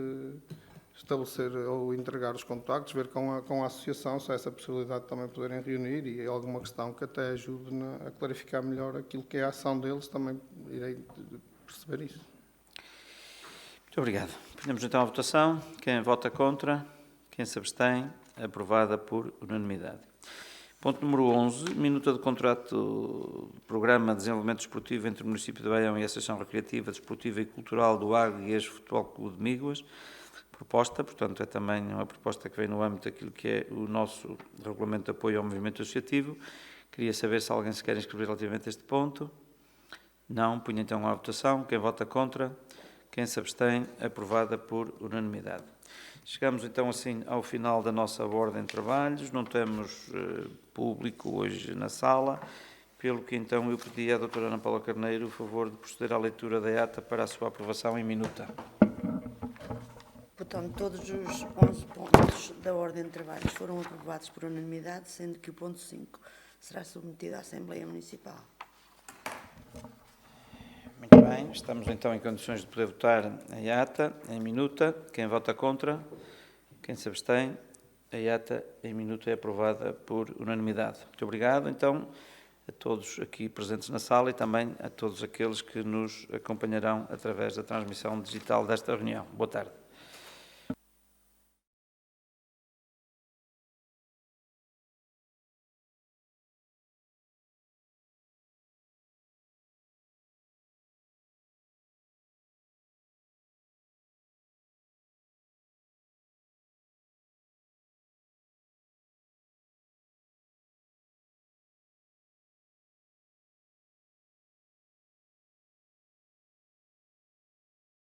[SPEAKER 5] estabelecer ou entregar os contactos, ver com a associação se há essa possibilidade de também poderem reunir e alguma questão que até ajude a clarificar melhor aquilo que é a ação deles, também irei perceber isso.
[SPEAKER 1] Muito obrigado. Pedimos então a votação. Quem vota contra? Quem se abstém? Aprovada por unanimidade. Ponto número 11. Minuta de contrato de Programa de Desenvolvimento Desportivo entre o município de Baião e a Associação Recreativa, Desportiva e Cultural do Águias Futebol Clube de Míguas. Proposta, portanto, é também uma proposta que vem no âmbito daquilo que é o nosso regulamento de apoio ao movimento associativo. Queria saber se alguém se quer inscrever relativamente a este ponto. Não. Punha então à votação. Quem vota contra? Quem se abstém? Aprovada por unanimidade. Chegamos então assim ao final da nossa ordem de trabalhos. Não temos público hoje na sala, pelo que então eu pedi à doutora Ana Paula Carneiro o favor de proceder à leitura da ata para a sua aprovação em minuta.
[SPEAKER 6] Portanto, todos os 11 pontos da ordem de trabalhos foram aprovados por unanimidade, sendo que o ponto 5 será submetido à Assembleia Municipal.
[SPEAKER 1] Muito bem, estamos então em condições de poder votar a ata em minuta. Quem vota contra? Quem se abstém? A ata em minuta é aprovada por unanimidade. Muito obrigado, então, a todos aqui presentes na sala e também a todos aqueles que nos acompanharão através da transmissão digital desta reunião. Boa tarde.